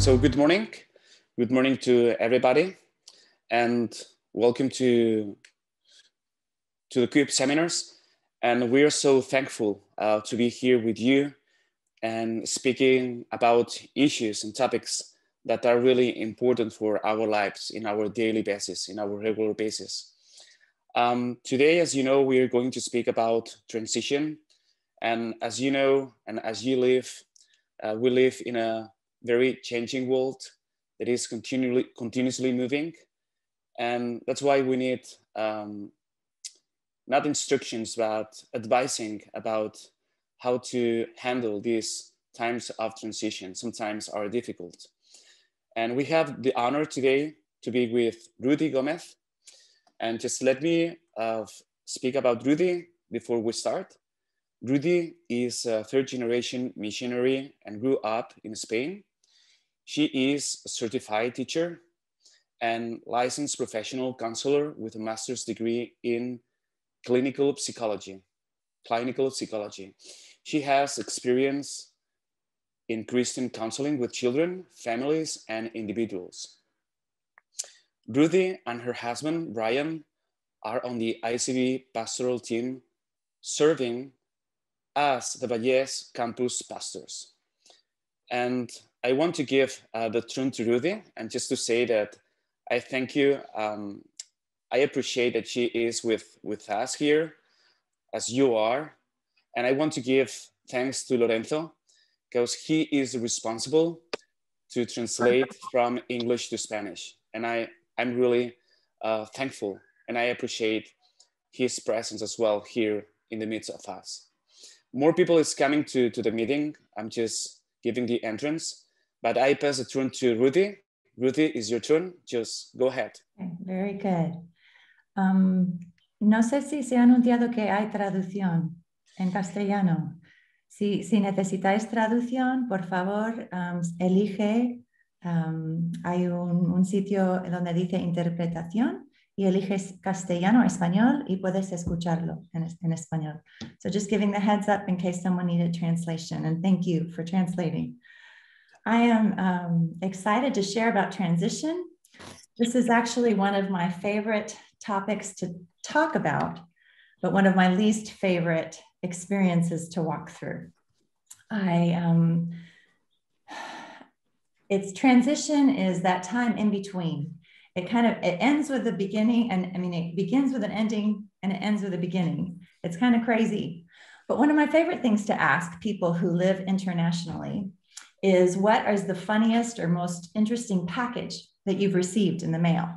So good morning to everybody, and welcome to the CUBE seminars. And we're so thankful to be here with you and speaking about issues and topics that are really important for our lives in our daily basis, in our regular basis. Today, as you know, we are going to speak about transition. And as you know, and as you live, we live in a very changing world that is continuously moving. And that's why we need not instructions, but advising about how to handle these times of transition. Sometimes are difficult. And we have the honor today to be with Rudy Gomez. And just let me speak about Rudy before we start. Rudy is a third-generation missionary and grew up in Spain. She is a certified teacher and licensed professional counselor with a master's degree in clinical psychology. She has experience in Christian counseling with children, families, and individuals. Rudy and her husband, Brian, are on the ICB pastoral team serving as the Valles campus pastors. And I want to give the turn to Rudy, and just to say that I thank you. I appreciate that she is with us here, as you are. And I want to give thanks to Lorenzo, because he is responsible to translate from English to Spanish. And I'm really thankful, and I appreciate his presence as well here in the midst of us. More people is coming to the meeting. I'm just giving the entrance, but I pass the turn to Rudy. Rudy, is your turn. Just go ahead. Very good. No sé si se ha anunciado que hay traducción en castellano. Si necesitáis traducción, por favor, elige. Hay un sitio donde dice interpretación y eliges castellano o español y puedes escucharlo en español. So just giving the heads up in case someone needed translation, and thank you for translating. I am excited to share about transition. This is actually one of my favorite topics to talk about, but one of my least favorite experiences to walk through. Its transition is that time in between. It ends with the beginning, and it begins with an ending and it ends with a beginning. It's kind of crazy. But one of my favorite things to ask people who live internationally is, what is the funniest or most interesting package that you've received in the mail?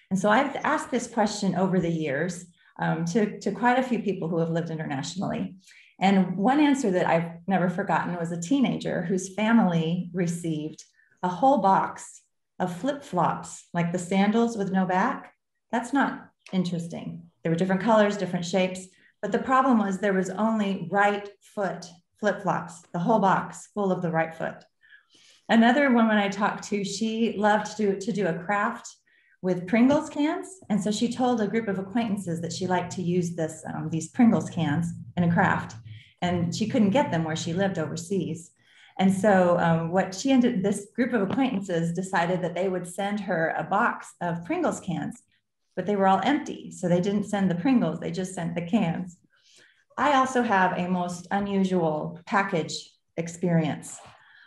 And so I've asked this question over the years to quite a few people who have lived internationally. And one answer that I've never forgotten was a teenager whose family received a whole box of flip-flops, like the sandals with no back. That's not interesting. There were different colors, different shapes, but the problem was there was only right foot flip-flops, the whole box full of the right foot. Another woman I talked to, she loved to do a craft with Pringles cans. And so she told a group of acquaintances that she liked to use these Pringles cans in a craft. And she couldn't get them where she lived overseas. And so this group of acquaintances decided that they would send her a box of Pringles cans, but they were all empty. So they didn't send the Pringles, they just sent the cans. I also have a most unusual package experience.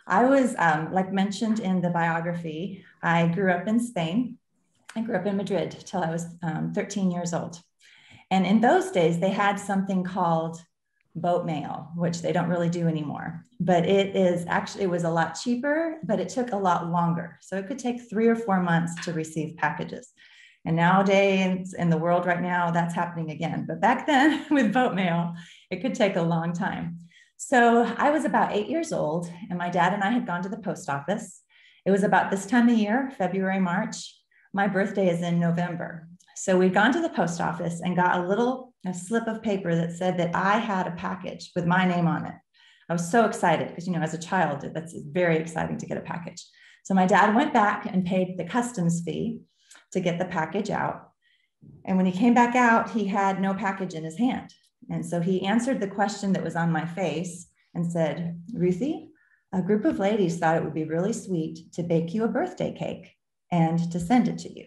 I was, like mentioned in the biography, I grew up in Spain. I grew up in Madrid till I was 13 years old. And in those days, they had something called boat mail, which they don't really do anymore. But it was a lot cheaper, but it took a lot longer. So it could take 3 or 4 months to receive packages. And nowadays in the world right now, that's happening again. But back then with boat mail, it could take a long time. So I was about 8 years old, and my dad and I had gone to the post office. It was about this time of year, February, March. My birthday is in November. So we'd gone to the post office and got a slip of paper that said that I had a package with my name on it. I was so excited because, as a child, that's very exciting to get a package. So my dad went back and paid the customs fee to get the package out. And when he came back out, he had no package in his hand. And so he answered the question that was on my face and said, "Ruthie, a group of ladies thought it would be really sweet to bake you a birthday cake and to send it to you.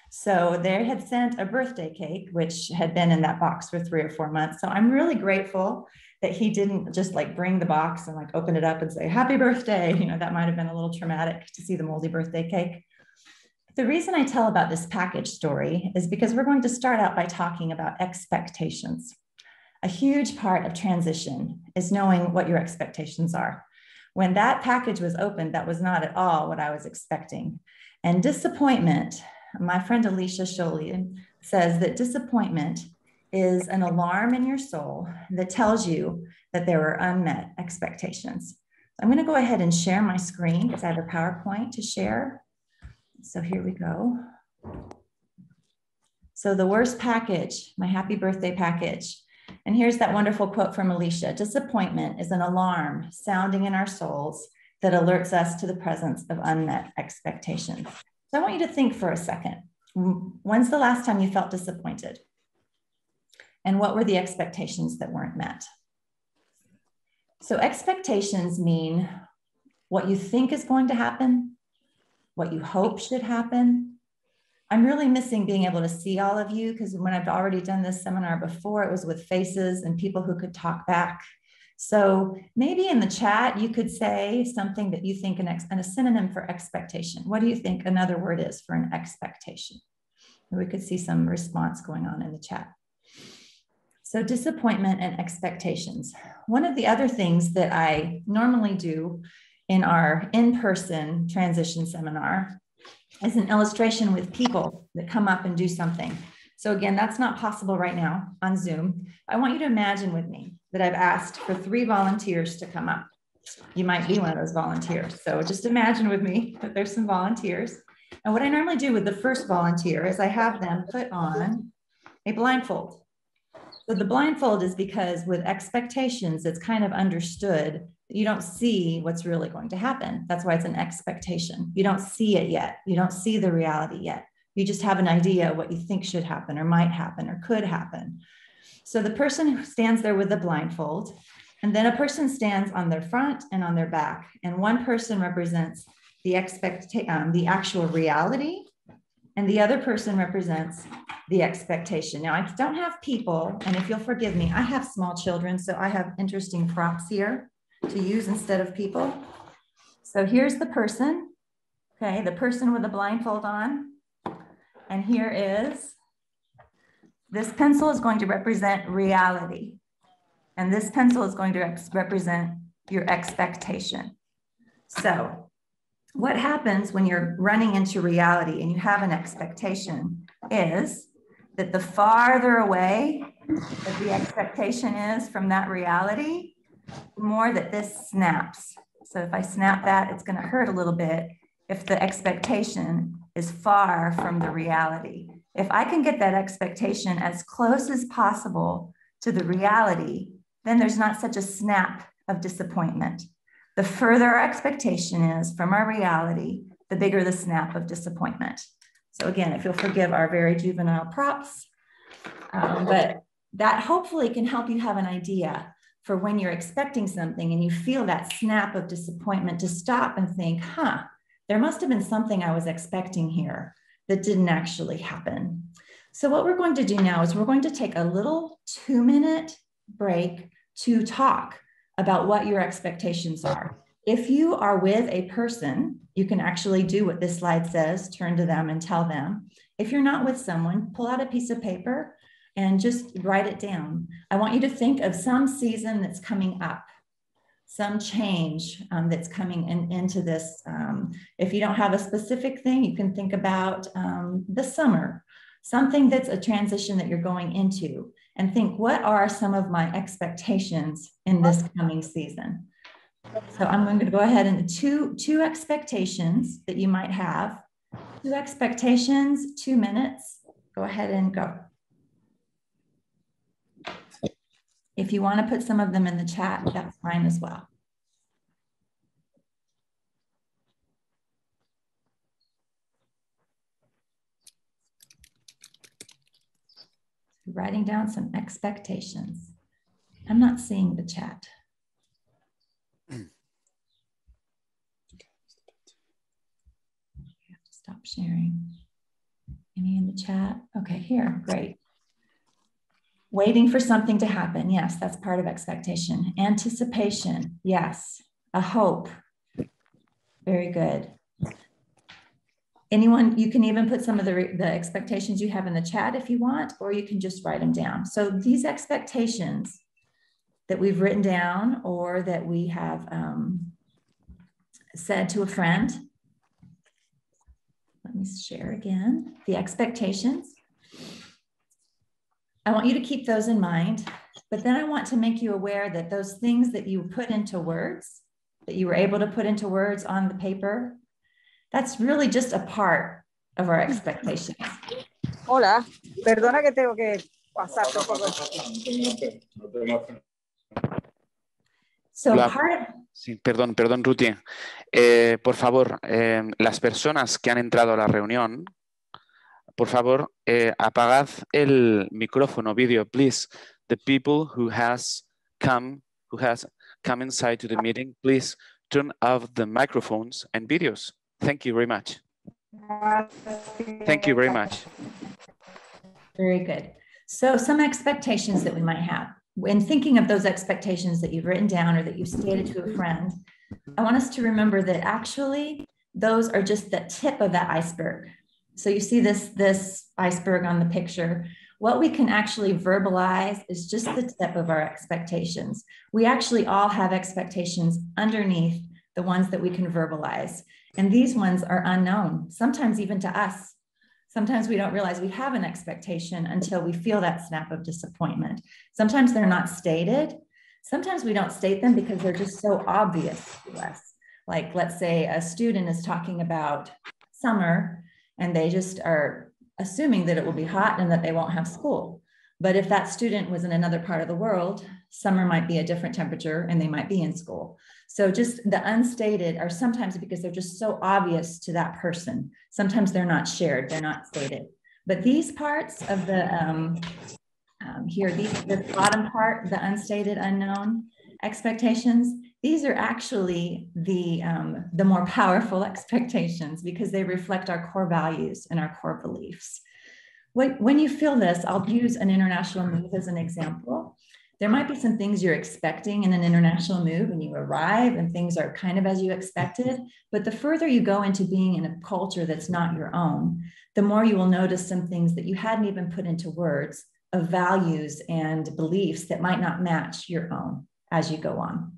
So they had sent a birthday cake, which had been in that box for 3 or 4 months. So I'm really grateful that he didn't just like bring the box and like open it up and say, happy birthday. You know, that might've been a little traumatic to see the moldy birthday cake. The reason I tell about this package story is because we're going to start out by talking about expectations. A huge part of transition is knowing what your expectations are. When that package was opened, that was not at all what I was expecting. And disappointment, my friend Alicia Sholian says that disappointment is an alarm in your soul that tells you that there are unmet expectations. I'm going to go ahead and share my screen because I have a PowerPoint to share. So here we go. So the worst package, my happy birthday package. And here's that wonderful quote from Alicia. Disappointment is an alarm sounding in our souls that alerts us to the presence of unmet expectations. So I want you to think for a second. When's the last time you felt disappointed? And what were the expectations that weren't met? So expectations mean what you think is going to happen, what you hope should happen. I'm really missing being able to see all of you because when I've already done this seminar before, it was with faces and people who could talk back. So maybe in the chat, you could say something that you think and a synonym for expectation. What do you think another word is for an expectation? We could see some response going on in the chat. So disappointment and expectations. One of the other things that I normally do in our in-person transition seminar is an illustration with people that come up and do something. So again, that's not possible right now on Zoom. I want you to imagine with me that I've asked for 3 volunteers to come up. You might be one of those volunteers. So just imagine with me that there's some volunteers. And what I normally do with the first volunteer is I have them put on a blindfold. So the blindfold is because with expectations, it's kind of understood that you don't see what's really going to happen. That's why it's an expectation. You don't see it yet. You don't see the reality yet. You just have an idea of what you think should happen or might happen or could happen. So the person who stands there with the blindfold, and then a person stands on their front and on their back. And one person represents the actual reality, and the other person represents the expectation. Now, I don't have people, and if you'll forgive me, I have small children, so I have interesting props here to use instead of people. So here's the person, okay, the person with the blindfold on. And here is, this pencil is going to represent reality. And this pencil is going to represent your expectation. So what happens when you're running into reality and you have an expectation is that the farther away that the expectation is from that reality, the more that this snaps. So if I snap that, it's going to hurt a little bit if the expectation is far from the reality. If I can get that expectation as close as possible to the reality, then there's not such a snap of disappointment. The further our expectation is from our reality, the bigger the snap of disappointment. So again, if you'll forgive our very juvenile props, but that hopefully can help you have an idea for when you're expecting something and you feel that snap of disappointment to stop and think, there must have been something I was expecting here that didn't actually happen. So what we're going to do now is we're going to take a little 2-minute break to talk about what your expectations are. If you are with a person, you can actually do what this slide says, turn to them and tell them. If you're not with someone, pull out a piece of paper and just write it down. I want you to think of some season that's coming up, some change that's coming into this. If you don't have a specific thing, you can think about the summer, something that's a transition that you're going into, and think, what are some of my expectations in this coming season? So I'm going to go ahead and two expectations that you might have. 2 expectations, 2 minutes. Go ahead and go. If you want to put some of them in the chat, that's fine as well. Writing down some expectations. I'm not seeing the chat. Stop sharing. Any in the chat? Okay, here, great. Waiting for something to happen. Yes, that's part of expectation. Anticipation. Yes. A hope. Very good. Anyone, you can even put some of the expectations you have in the chat if you want, or you can just write them down. So these expectations that we've written down or that we have said to a friend. Let me share again. The expectations. I want you to keep those in mind, but then I want to make you aware that those things that you put into words, that you were able to put into words on the paper, that's really just a part of our expectations. Hola, perdona que tengo que pasar. So Hola. part of, Sí, perdón, Ruti. Por favor, las personas que han entrado a la reunión, por favor, apagad el micrófono, vídeo, please. The people who has come inside to the meeting, please turn off the microphones and videos. Thank you very much. Thank you very much. Very good. So some expectations that we might have. When thinking of those expectations that you've written down or that you've stated to a friend, I want us to remember that actually those are just the tip of that iceberg. So you see this iceberg on the picture. What we can actually verbalize is just the tip of our expectations. We actually all have expectations underneath the ones that we can verbalize. And these ones are unknown, sometimes even to us. Sometimes we don't realize we have an expectation until we feel that snap of disappointment. Sometimes they're not stated. Sometimes we don't state them because they're just so obvious to us. Like, let's say a student is talking about summer and they just are assuming that it will be hot and that they won't have school. But if that student was in another part of the world, summer might be a different temperature and they might be in school. So just the unstated are sometimes because they're just so obvious to that person. Sometimes they're not shared, they're not stated. But these parts of the, this bottom part, the unstated, unknown expectations, these are actually the more powerful expectations because they reflect our core values and our core beliefs. When you feel this, I'll use an international move as an example. There might be some things you're expecting in an international move and you arrive and things are kind of as you expected, but the further you go into being in a culture that's not your own, the more you will notice some things that you hadn't even put into words of values and beliefs that might not match your own as you go on.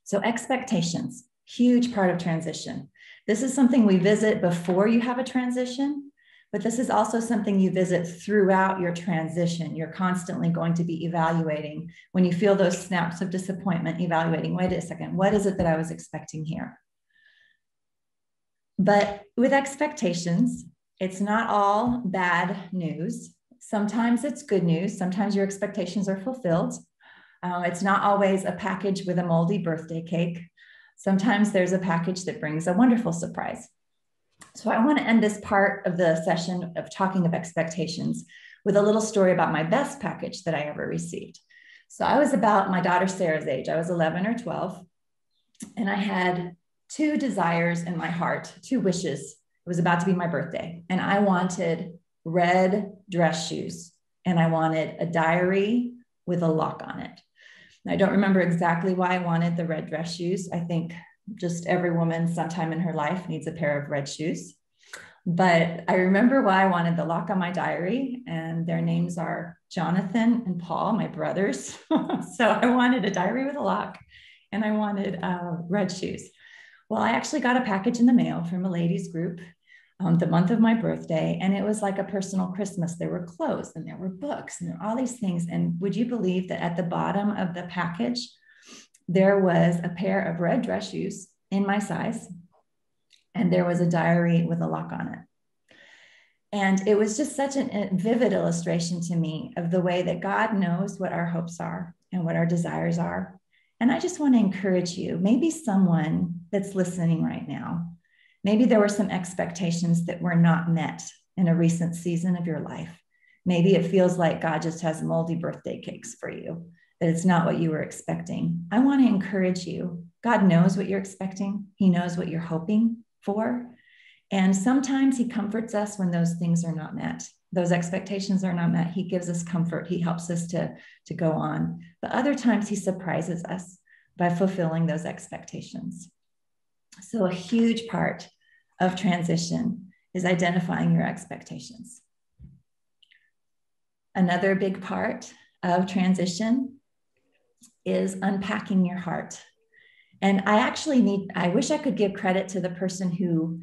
So expectations, huge part of transition. This is something we visit before you have a transition, but this is also something you visit throughout your transition. You're constantly going to be evaluating when you feel those snaps of disappointment, evaluating, wait a second, what is it that I was expecting here? But with expectations, it's not all bad news. Sometimes it's good news. Sometimes your expectations are fulfilled. It's not always a package with a moldy birthday cake. Sometimes there's a package that brings a wonderful surprise. So I want to end this part of the session of talking of expectations with a little story about my best package that I ever received. So I was about my daughter Sarah's age. I was 11 or 12, and I had two desires in my heart, two wishes. It was about to be my birthday, and I wanted red dress shoes, and I wanted a diary with a lock on it. And I don't remember exactly why I wanted the red dress shoes. I think just every woman sometime in her life needs a pair of red shoes. But I remember why I wanted the lock on my diary, and their names are Jonathan and Paul, my brothers. So I wanted a diary with a lock, and I wanted red shoes. Well, I actually got a package in the mail from a ladies group the month of my birthday, and it was like a personal Christmas. There were clothes and there were books and there were all these things. And would you believe that at the bottom of the package, there was a pair of red dress shoes in my size, and there was a diary with a lock on it. And it was just such a vivid illustration to me of the way that God knows what our hopes are and what our desires are. And I just want to encourage you, maybe someone that's listening right now, maybe there were some expectations that were not met in a recent season of your life. Maybe it feels like God just has moldy birthday cakes for you, that it's not what you were expecting. I want to encourage you. God knows what you're expecting. He knows what you're hoping for. And sometimes he comforts us when those things are not met. Those expectations are not met. He gives us comfort. He helps us to go on. But other times he surprises us by fulfilling those expectations. So a huge part of transition is identifying your expectations. Another big part of transition is unpacking your heart. And I wish I could give credit to the person who,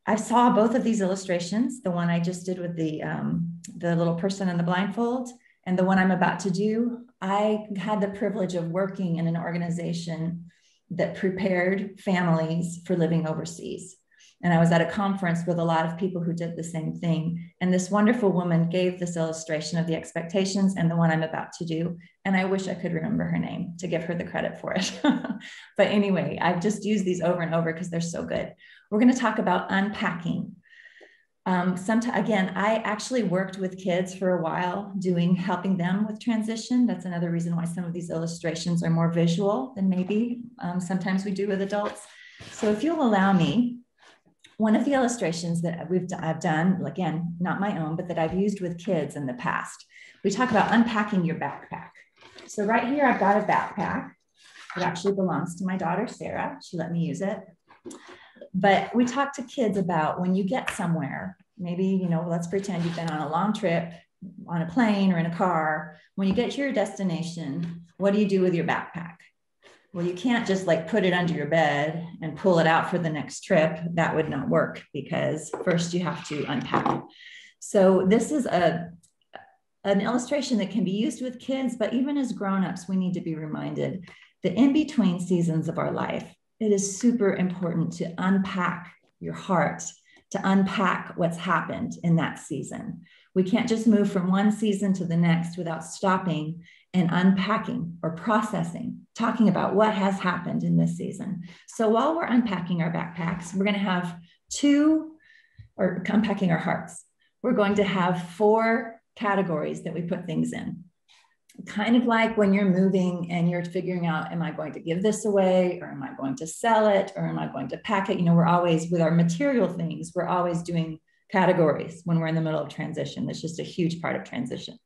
I saw both of these illustrations, the one I just did with the little person in the blindfold and the one I'm about to do. I had the privilege of working in an organization that prepared families for living overseas. And I was at a conference with a lot of people who did the same thing. And this wonderful woman gave this illustration of the expectations and the one I'm about to do. And I wish I could remember her name to give her the credit for it. But anyway, I've just used these over and over because they're so good. We're going to talk about unpacking. Again, I actually worked with kids for a while helping them with transition. That's another reason why some of these illustrations are more visual than maybe sometimes we do with adults. So if you'll allow me, one of the illustrations that I've done, again, not my own, but that I've used with kids in the past, we talk about unpacking your backpack. So right here, I've got a backpack. It actually belongs to my daughter, Sarah. She let me use it. But we talk to kids about when you get somewhere, maybe, let's pretend you've been on a long trip on a plane or in a car. When you get to your destination, what do you do with your backpack? Well, you can't just put it under your bed and pull it out for the next trip. That would not work because first you have to unpack it. So this is an illustration that can be used with kids, but even as grown-ups, we need to be reminded that in between seasons of our life, it is super important to unpack your heart, to unpack what's happened in that season. We can't just move from one season to the next without stopping and unpacking or processing, talking about what has happened in this season. So while we're unpacking our backpacks, we're going to have unpacking our hearts. We're going to have 4 categories that we put things in. Kind of like when you're moving and you're figuring out, am I going to give this away or am I going to sell it or am I going to pack it? We're always, with our material things, we're always doing categories when we're in the middle of transition. That's just a huge part of transition.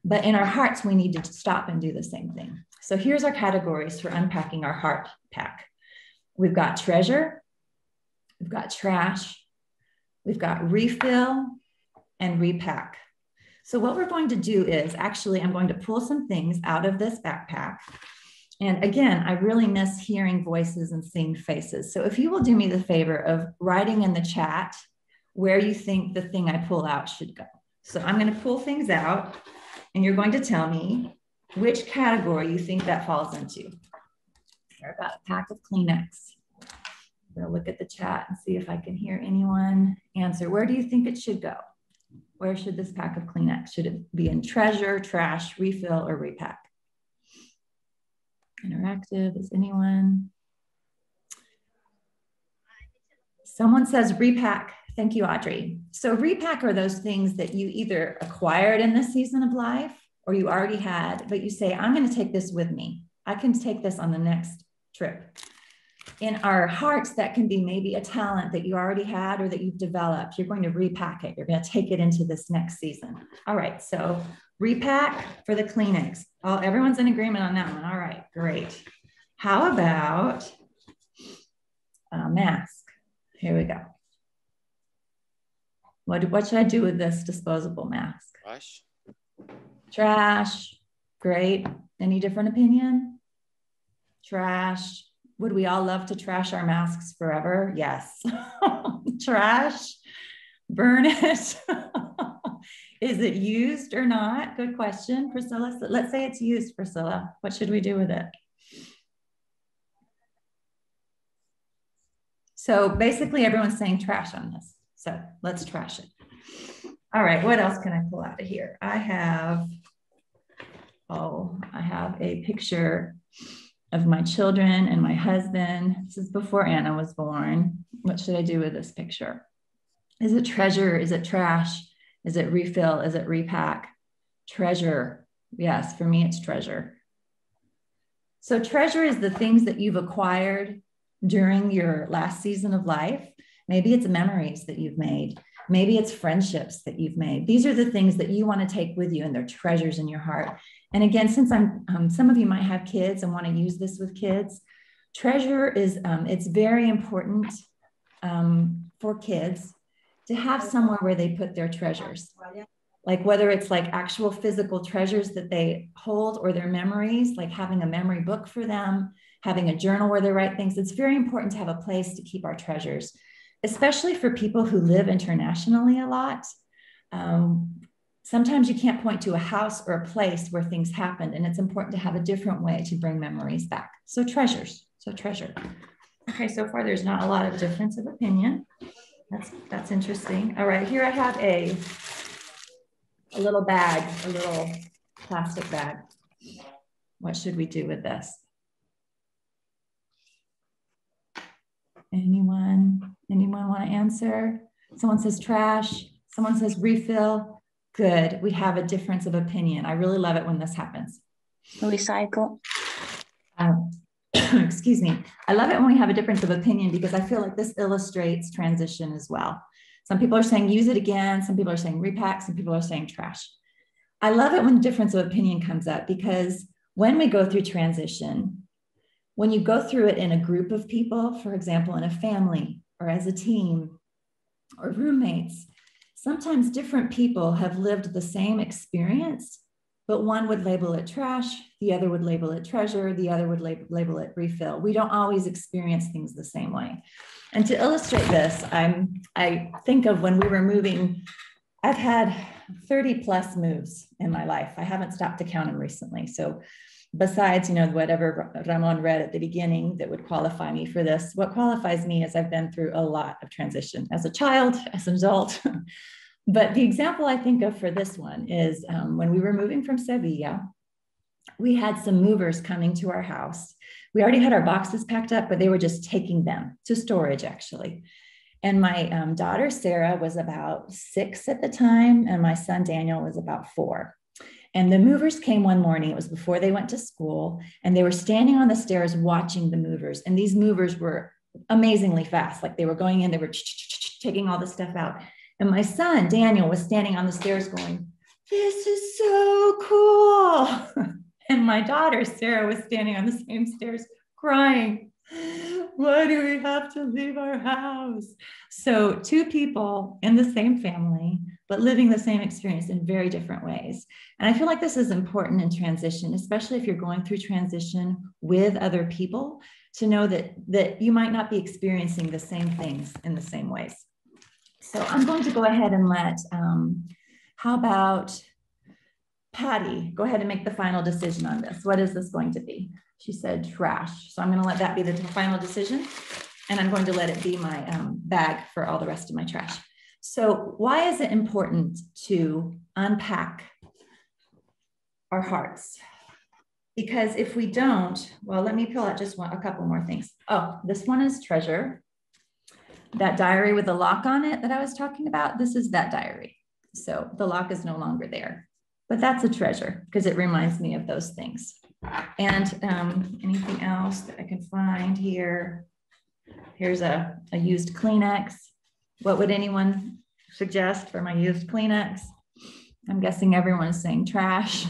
But in our hearts, we need to stop and do the same thing. So here's our categories for unpacking our heart pack. We've got treasure, we've got trash, we've got refill, and repack. So what we're going to do is I'm going to pull some things out of this backpack. And again, I really miss hearing voices and seeing faces. So if you will do me the favor of writing in the chat where you think the thing I pull out should go. So I'm going to pull things out and you're going to tell me which category you think that falls into. Here, I've got a pack of Kleenex. I'm going to look at the chat and see if I can hear anyone answer. Where do you think it should go? Where should this pack of Kleenex? Should it be in treasure, trash, refill, or repack? Interactive, is anyone? Someone says repack. Thank you, Audrey. So repack are those things that you either acquired in this season of life or you already had, but you say, I'm going to take this with me. I can take this on the next trip. In our hearts, that can be maybe a talent that you already had or that you've developed. You're going to repack it. You're going to take it into this next season. All right, so repack for the Kleenex. Everyone's in agreement on that one. All right, great. How about a mask? Here we go. What should I do with this disposable mask? Trash. Trash. Great. Any different opinion? Trash. Would we all love to trash our masks forever? Yes. Trash. Burn it. Is it used or not? Good question, Priscilla. Let's say it's used, Priscilla. What should we do with it? So basically everyone's saying trash on this. So let's trash it. All right, what else can I pull out of here? I have a picture of my children and my husband. This is before Anna was born. What should I do with this picture? Is it treasure? Is it trash? Is it refill? Is it repack? Treasure. Yes, for me, it's treasure. So treasure is the things that you've acquired during your last season of life. Maybe it's memories that you've made. Maybe it's friendships that you've made. These are the things that you want to take with you, and they're treasures in your heart. And again, since some of you might have kids and want to use this with kids, treasure is, it's very important for kids to have somewhere where they put their treasures. Like whether it's like actual physical treasures that they hold or their memories, like having a memory book for them, having a journal where they write things. It's very important to have a place to keep our treasures, especially for people who live internationally a lot. Sometimes you can't point to a house or a place where things happened, and it's important to have a different way to bring memories back. So treasures, so treasure. Okay, so far there's not a lot of difference of opinion. That's interesting. All right, here I have a little bag, a little plastic bag. What should we do with this? Anyone want to answer? Someone says trash. Someone says refill. Good. We have a difference of opinion. I really love it when this happens. Recycle. Excuse me. I love it when we have a difference of opinion because I feel like this illustrates transition as well. Some people are saying use it again. Some people are saying repack. Some people are saying trash. I love it when the difference of opinion comes up because when we go through transition, when you go through it in a group of people, for example, in a family or as a team or roommates, sometimes different people have lived the same experience, but one would label it trash, the other would label it treasure, the other would label it refill. We don't always experience things the same way. And to illustrate this, I think of when we were moving. I've had 30 plus moves in my life. I haven't stopped to count them recently. So besides, whatever Ramon read at the beginning that would qualify me for this, what qualifies me is I've been through a lot of transition as a child, as an adult. But the example I think of for this one is when we were moving from Sevilla, we had some movers coming to our house. We already had our boxes packed up, but they were just taking them to storage actually. And my daughter, Sarah, was about 6 at the time, and my son, Daniel, was about 4. And the movers came one morning, it was before they went to school, and they were standing on the stairs watching the movers. And these movers were amazingly fast. Like they were going in, they were taking all the stuff out. And my son, Daniel, was standing on the stairs going, "This is so cool." And my daughter, Sarah, was standing on the same stairs crying. "Why do we have to leave our house?" So 2 people in the same family, but living the same experience in very different ways. And I feel like this is important in transition, especially if you're going through transition with other people, to know that you might not be experiencing the same things in the same ways. So I'm going to go ahead and let, how about Patty, go ahead and make the final decision on this. What is this going to be? She said trash. So I'm going to let that be the final decision. And I'm going to let it be my bag for all the rest of my trash. So why is it important to unpack our hearts? Because if we don't, well, let me pull out just a couple more things. Oh, this one is treasure. That diary with the lock on it that I was talking about, this is that diary. So the lock is no longer there, but that's a treasure because it reminds me of those things. And anything else that I can find here? Here's a used Kleenex. What would anyone suggest for my used Kleenex? I'm guessing everyone's saying trash.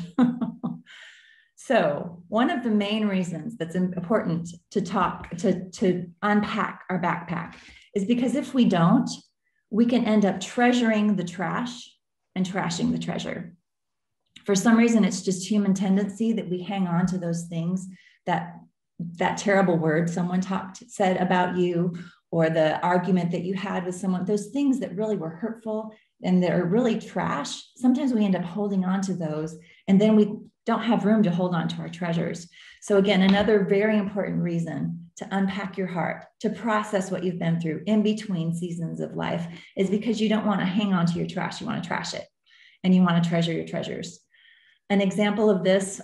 So one of the main reasons that's important to unpack our backpack is because if we don't, we can end up treasuring the trash and trashing the treasure. For some reason, it's just human tendency that we hang on to those things, that terrible word someone said about you, or the argument that you had with someone, those things that really were hurtful and they're really trash. Sometimes we end up holding on to those, and then we don't have room to hold on to our treasures. So again, another very important reason to unpack your heart, to process what you've been through in between seasons of life, is because you don't want to hang on to your trash. You want to trash it, and you want to treasure your treasures. An example of this,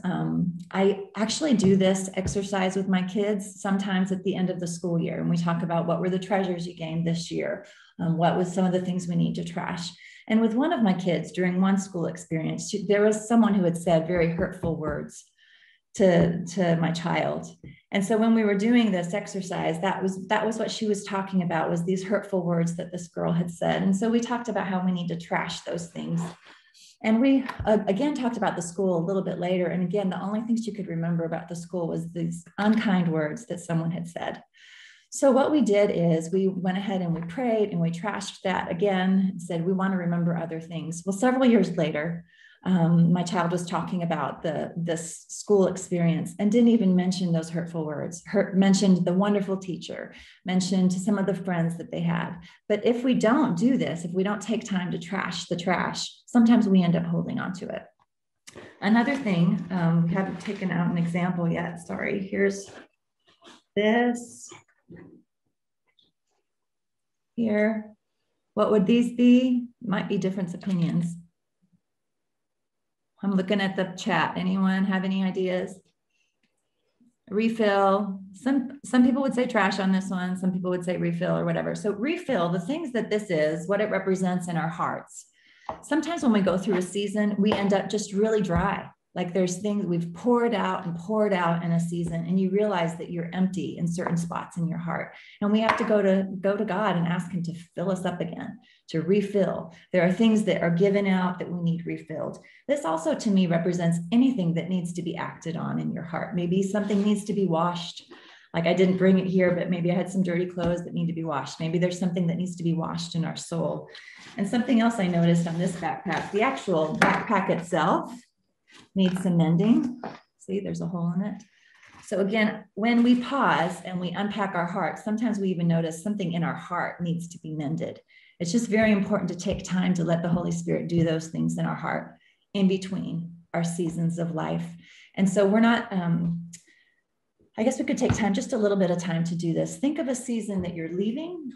I actually do this exercise with my kids sometimes at the end of the school year. And we talk about what were the treasures you gained this year? What was some of the things we need to trash? And with one of my kids during one school experience, there was someone who had said very hurtful words to my child. And so when we were doing this exercise, that was what she was talking about, was these hurtful words that this girl had said. And so we talked about how we need to trash those things. And we again talked about the school a little bit later. And again, the only things she could remember about the school was these unkind words that someone had said. So what we did is we went ahead and we prayed and we trashed that again and said, we want to remember other things. Well, several years later, my child was talking about this school experience and didn't even mention those hurtful words, mentioned the wonderful teacher, mentioned some of the friends that they had. But if we don't do this, if we don't take time to trash the trash, sometimes we end up holding on to it. Another thing, we haven't taken out an example yet, sorry, here's this. Here, what would these be? Might be different opinions. I'm looking at the chat. Anyone have any ideas? Refill. Some people would say trash on this one. Some people would say refill or whatever. So refill, the things that this is, what it represents in our hearts. Sometimes when we go through a season, we end up just really dry. Like there's things we've poured out in a season, and you realize that you're empty in certain spots in your heart. And we have to go to God and ask him to fill us up again, to refill. There are things that are given out that we need refilled. This also to me represents anything that needs to be acted on in your heart. Maybe something needs to be washed. Like I didn't bring it here, but maybe I had some dirty clothes that need to be washed. Maybe there's something that needs to be washed in our soul. And something else I noticed on this backpack, the actual backpack itself needs some mending. See, there's a hole in it. So again, when we pause and we unpack our heart, sometimes we even notice something in our heart needs to be mended. It's just very important to take time to let the Holy Spirit do those things in our heart in between our seasons of life. And so we're not, I guess we could take time, just a little bit of time to do this. Think of a season that you're leaving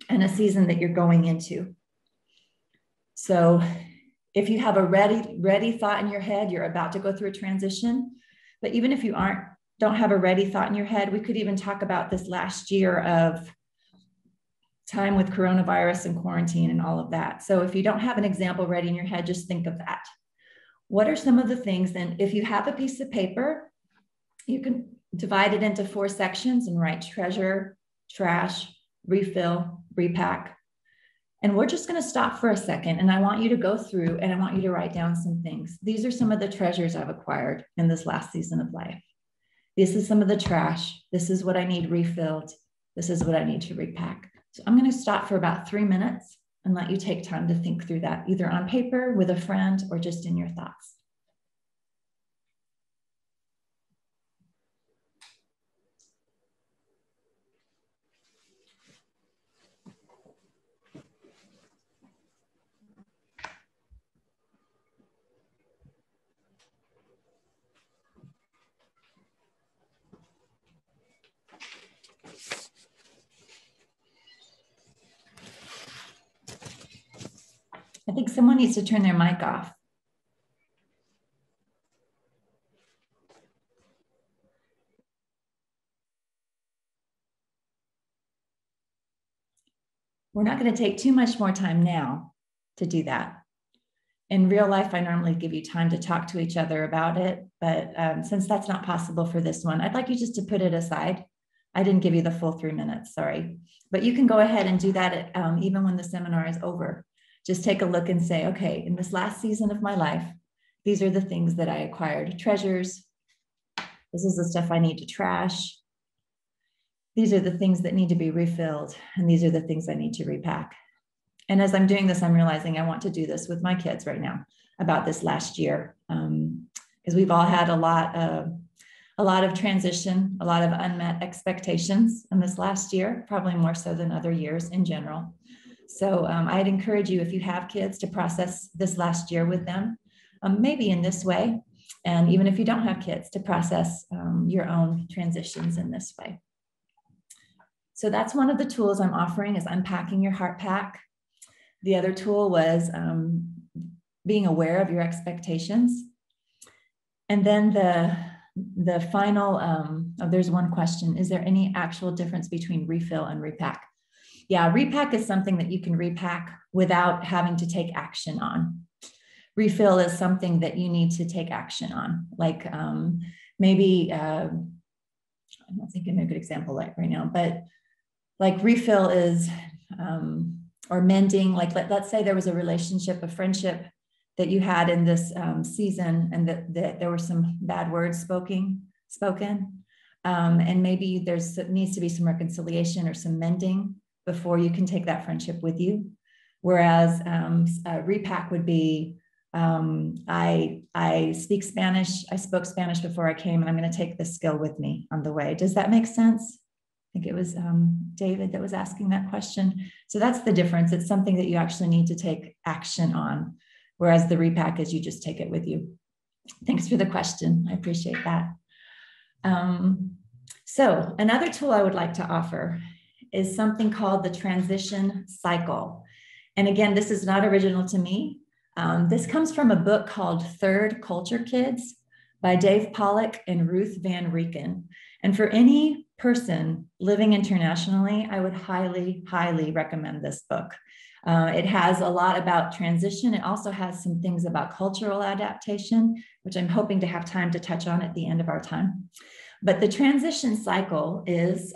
and a season that you're going into. So if you have a ready thought in your head, you're about to go through a transition. But even if you don't have a ready thought in your head, we could even talk about this last year of time with coronavirus and quarantine and all of that. So if you don't have an example ready in your head, just think of that. What are some of the things then? If you have a piece of paper, you can divide it into 4 sections and write treasure, trash, refill, repack. And we're just going to stop for a second. And I want you to go through and I want you to write down some things. These are some of the treasures I've acquired in this last season of life. This is some of the trash. This is what I need refilled. This is what I need to repack. So I'm going to stop for about 3 minutes and let you take time to think through that, either on paper, with a friend, or just in your thoughts. I think someone needs to turn their mic off. We're not going to take too much more time now to do that. In real life, I normally give you time to talk to each other about it, but since that's not possible for this one, I'd like you just to put it aside. I didn't give you the full 3 minutes, sorry. But you can go ahead and do that even when the seminar is over. Just take a look and say, okay, in this last season of my life, these are the things that I acquired. Treasures. This is the stuff I need to trash. These are the things that need to be refilled. And these are the things I need to repack. And as I'm doing this, I'm realizing I want to do this with my kids right now about this last year. Because we've all had a lot of transition, a lot of unmet expectations in this last year, probably more so than other years in general. So I'd encourage you, if you have kids, to process this last year with them, maybe in this way. And even if you don't have kids, to process your own transitions in this way. So that's one of the tools I'm offering, is unpacking your heart pack. The other tool was being aware of your expectations. And then the final, there's one question. Is there any actual difference between refill and repack? Yeah, repack is something that you can repack without having to take action on. Refill is something that you need to take action on. Like maybe, I'm not thinking of a good example right now, but like refill is, or mending, like let's say there was a relationship, a friendship that you had in this season, and that there were some bad words spoken. And maybe needs to be some reconciliation or some mending before you can take that friendship with you. Whereas repack would be, I speak Spanish. I spoke Spanish before I came, and I'm going to take this skill with me on the way. Does that make sense? I think it was David that was asking that question. So that's the difference. It's something that you actually need to take action on, whereas the repack is you just take it with you. Thanks for the question. I appreciate that. So another tool I would like to offer is something called the transition cycle. And again, this is not original to me. This comes from a book called Third Culture Kids by Dave Pollock and Ruth Van Reken. And for any person living internationally, I would highly, highly recommend this book. It has a lot about transition. It also has some things about cultural adaptation, which I'm hoping to have time to touch on at the end of our time. But the transition cycle is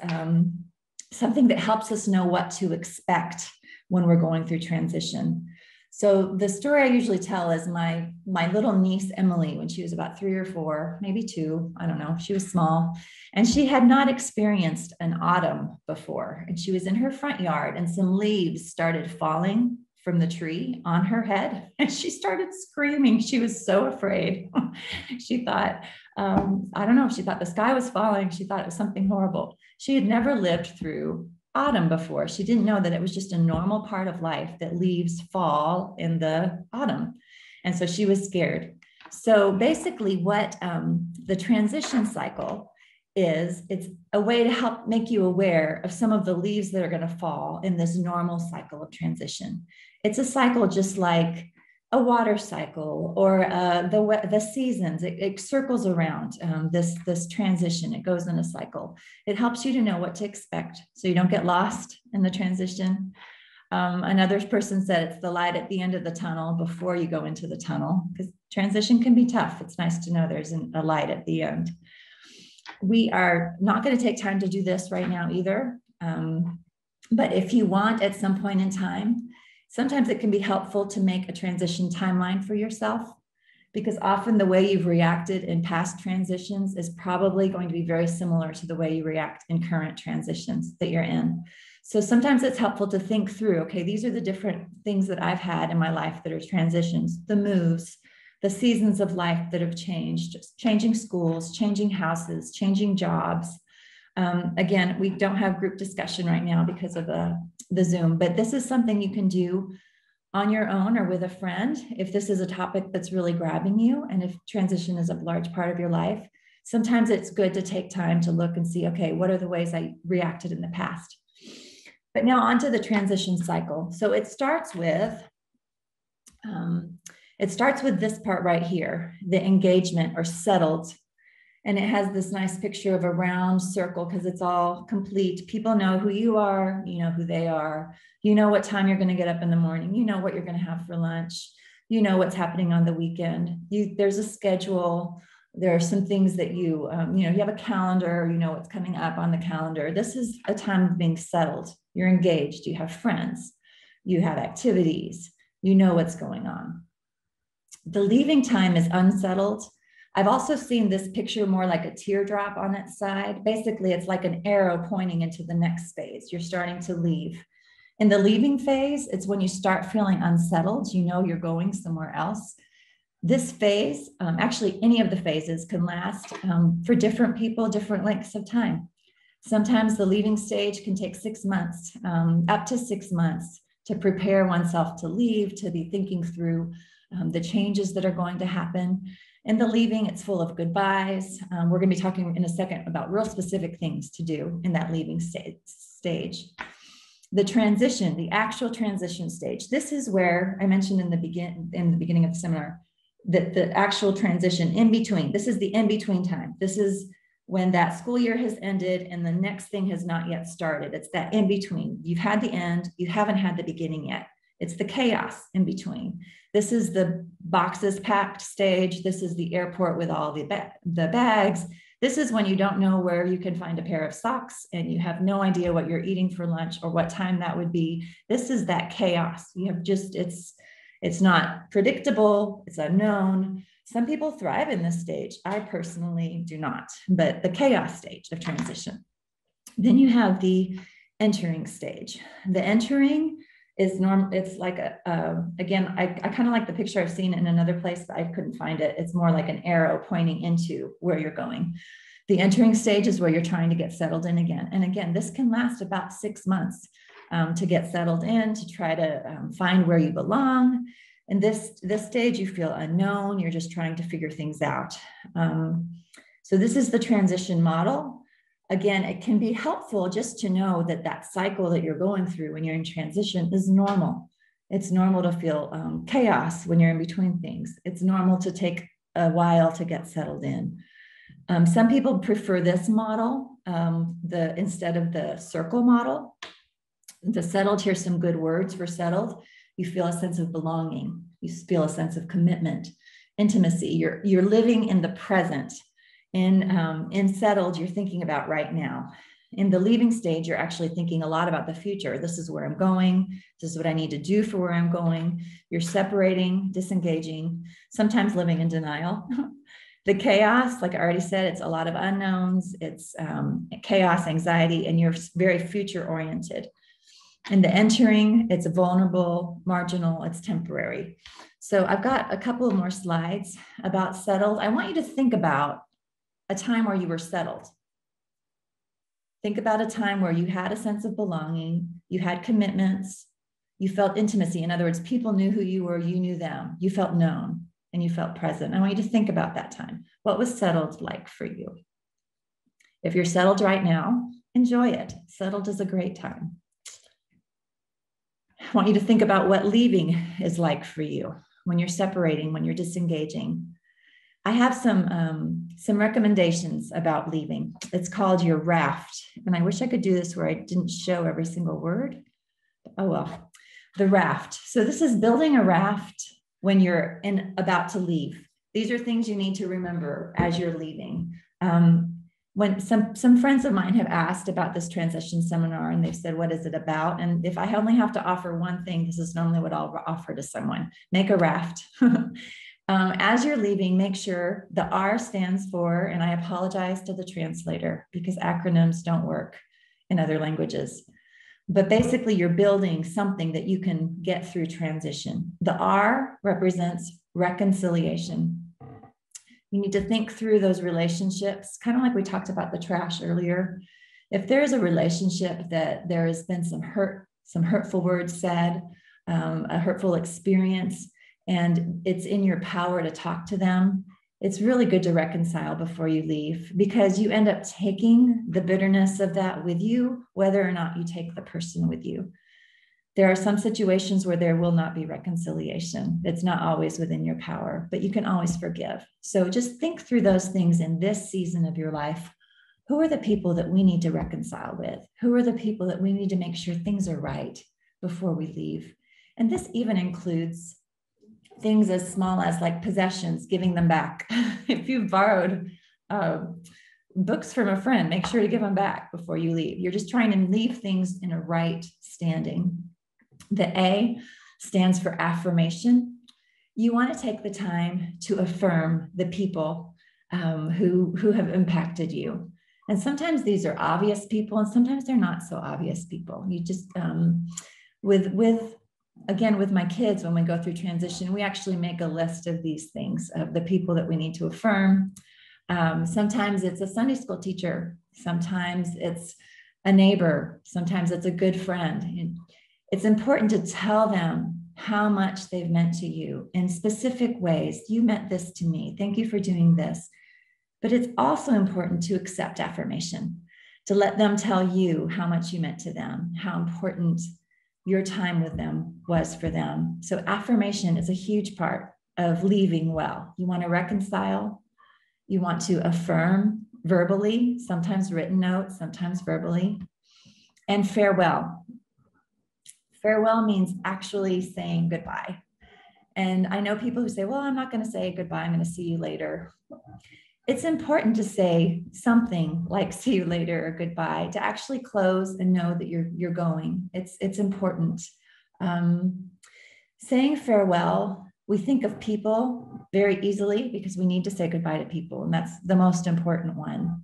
something that helps us know what to expect when we're going through transition. So the story I usually tell is my little niece, Emily, when she was about 3 or 4, maybe 2, I don't know, she was small, and she had not experienced an autumn before. And she was in her front yard, and some leaves started falling from the tree on her head, and she started screaming. She was so afraid. She thought, I don't know, she thought the sky was falling. She thought it was something horrible. She had never lived through autumn before. She didn't know that it was just a normal part of life that leaves fall in the autumn. And so she was scared. So basically what the transition cycle is, it's a way to help make you aware of some of the leaves that are going to fall in this normal cycle of transition. It's a cycle just like a water cycle or the seasons. It circles around this transition. It goes in a cycle. It helps you to know what to expect so you don't get lost in the transition. Another person said it's the light at the end of the tunnel before you go into the tunnel, because transition can be tough. It's nice to know there's a light at the end. We are not going to take time to do this right now either. But if you want at some point in time, sometimes it can be helpful to make a transition timeline for yourself, because often the way you've reacted in past transitions is probably going to be very similar to the way you react in current transitions that you're in. So sometimes it's helpful to think through, okay, these are the different things that I've had in my life that are transitions, the moves, the seasons of life that have changed, changing schools, changing houses, changing jobs. Again, we don't have group discussion right now because of the Zoom, but this is something you can do on your own or with a friend if this is a topic that's really grabbing you, and if transition is a large part of your life. Sometimes it's good to take time to look and see, okay, what are the ways I reacted in the past? But now onto the transition cycle. So it starts with this part right here, the engagement or settled. And it has this nice picture of a round circle because it's all complete. People know who you are, you know who they are, you know what time you're going to get up in the morning, you know what you're going to have for lunch, you know what's happening on the weekend. There's a schedule. There are some things that you have a calendar, you know what's coming up on the calendar. This is a time of being settled. You're engaged, you have friends, you have activities, you know what's going on. The leaving time is unsettled. I've also seen this picture more like a teardrop on its side. Basically, it's like an arrow pointing into the next phase. You're starting to leave. In the leaving phase, it's when you start feeling unsettled, you know you're going somewhere else. This phase, actually any of the phases can last for different people, different lengths of time. Sometimes the leaving stage can take 6 months, up to 6 months to prepare oneself to leave, to be thinking through the changes that are going to happen. In the leaving, it's full of goodbyes. We're going to be talking in a second about real specific things to do in that leaving stage. The transition, the actual transition stage. This is where I mentioned in the beginning of the seminar that the actual transition in between. This is the in-between time. This is when that school year has ended and the next thing has not yet started. It's that in between. You've had the end, you haven't had the beginning yet. It's the chaos in between. This is the boxes packed stage. This is the airport with all the bags. This is when you don't know where you can find a pair of socks and you have no idea what you're eating for lunch or what time that would be. This is that chaos. You have just, it's not predictable, it's unknown. Some people thrive in this stage. I personally do not, but the chaos stage of transition. Then you have the entering stage. The entering is normal. It's like again, I kind of like the picture I've seen in another place, but I couldn't find it. It's more like an arrow pointing into where you're going. The entering stage is where you're trying to get settled in again. And again, this can last about 6 months to get settled in, to try to find where you belong. In this stage, you feel unknown. You're just trying to figure things out. So this is the transition model. Again, it can be helpful just to know that that cycle that you're going through when you're in transition is normal. It's normal to feel chaos when you're in between things. It's normal to take a while to get settled in. Some people prefer this model instead of the circle model. The settled, here's some good words for settled. You feel a sense of belonging. You feel a sense of commitment, intimacy. You're living in the present. In settled, you're thinking about right now. In the leaving stage, you're actually thinking a lot about the future. This is where I'm going. This is what I need to do for where I'm going. You're separating, disengaging, sometimes living in denial. The chaos, like I already said, it's a lot of unknowns. It's chaos, anxiety, and you're very future oriented. In the entering, it's vulnerable, marginal, it's temporary. So I've got a couple of more slides about settled. I want you to think about a time where you were settled. Think about a time where you had a sense of belonging, you had commitments, you felt intimacy. In other words, people knew who you were, you knew them, you felt known, and you felt present. I want you to think about that time. What was settled like for you? If you're settled right now, enjoy it. Settled is a great time. I want you to think about what leaving is like for you when you're separating, when you're disengaging. I have some recommendations about leaving. It's called your raft. And I wish I could do this where I didn't show every single word. Oh, well, the raft. So this is building a raft when you're about to leave. These are things you need to remember as you're leaving. When some friends of mine have asked about this transition seminar and they've said, what is it about? And if I only have to offer one thing, this is normally what I'll offer to someone. Make a raft. As you're leaving, make sure the R stands for, and I apologize to the translator because acronyms don't work in other languages, but basically you're building something that you can get through transition. The R represents reconciliation. You need to think through those relationships, kind of like we talked about the trash earlier. If there's a relationship that there has been some hurtful words said, a hurtful experience, and it's in your power to talk to them, it's really good to reconcile before you leave, because you end up taking the bitterness of that with you, whether or not you take the person with you. There are some situations where there will not be reconciliation. It's not always within your power, but you can always forgive. So just think through those things in this season of your life. Who are the people that we need to reconcile with? Who are the people that we need to make sure things are right before we leave? And this even includes things as small as like possessions, giving them back. If you've borrowed books from a friend, make sure to give them back before you leave. You're just trying to leave things in a right standing. The A stands for affirmation. You want to take the time to affirm the people who have impacted you. And sometimes these are obvious people, and sometimes they're not so obvious people. You just, again, with my kids, when we go through transition, we actually make a list of these things, of the people that we need to affirm. Sometimes it's a Sunday school teacher. Sometimes it's a neighbor. Sometimes it's a good friend. It's important to tell them how much they've meant to you in specific ways. You meant this to me. Thank you for doing this. But it's also important to accept affirmation, to let them tell you how much you meant to them, how important your time with them was for them. So affirmation is a huge part of leaving well. You want to reconcile. You want to affirm verbally, sometimes written notes, sometimes verbally. And farewell. Farewell means actually saying goodbye. And I know people who say, well, I'm not going to say goodbye. I'm going to see you later. It's important to say something like see you later or goodbye, to actually close and know that you're going. It's important. Saying farewell, we think of people very easily because we need to say goodbye to people, and that's the most important one.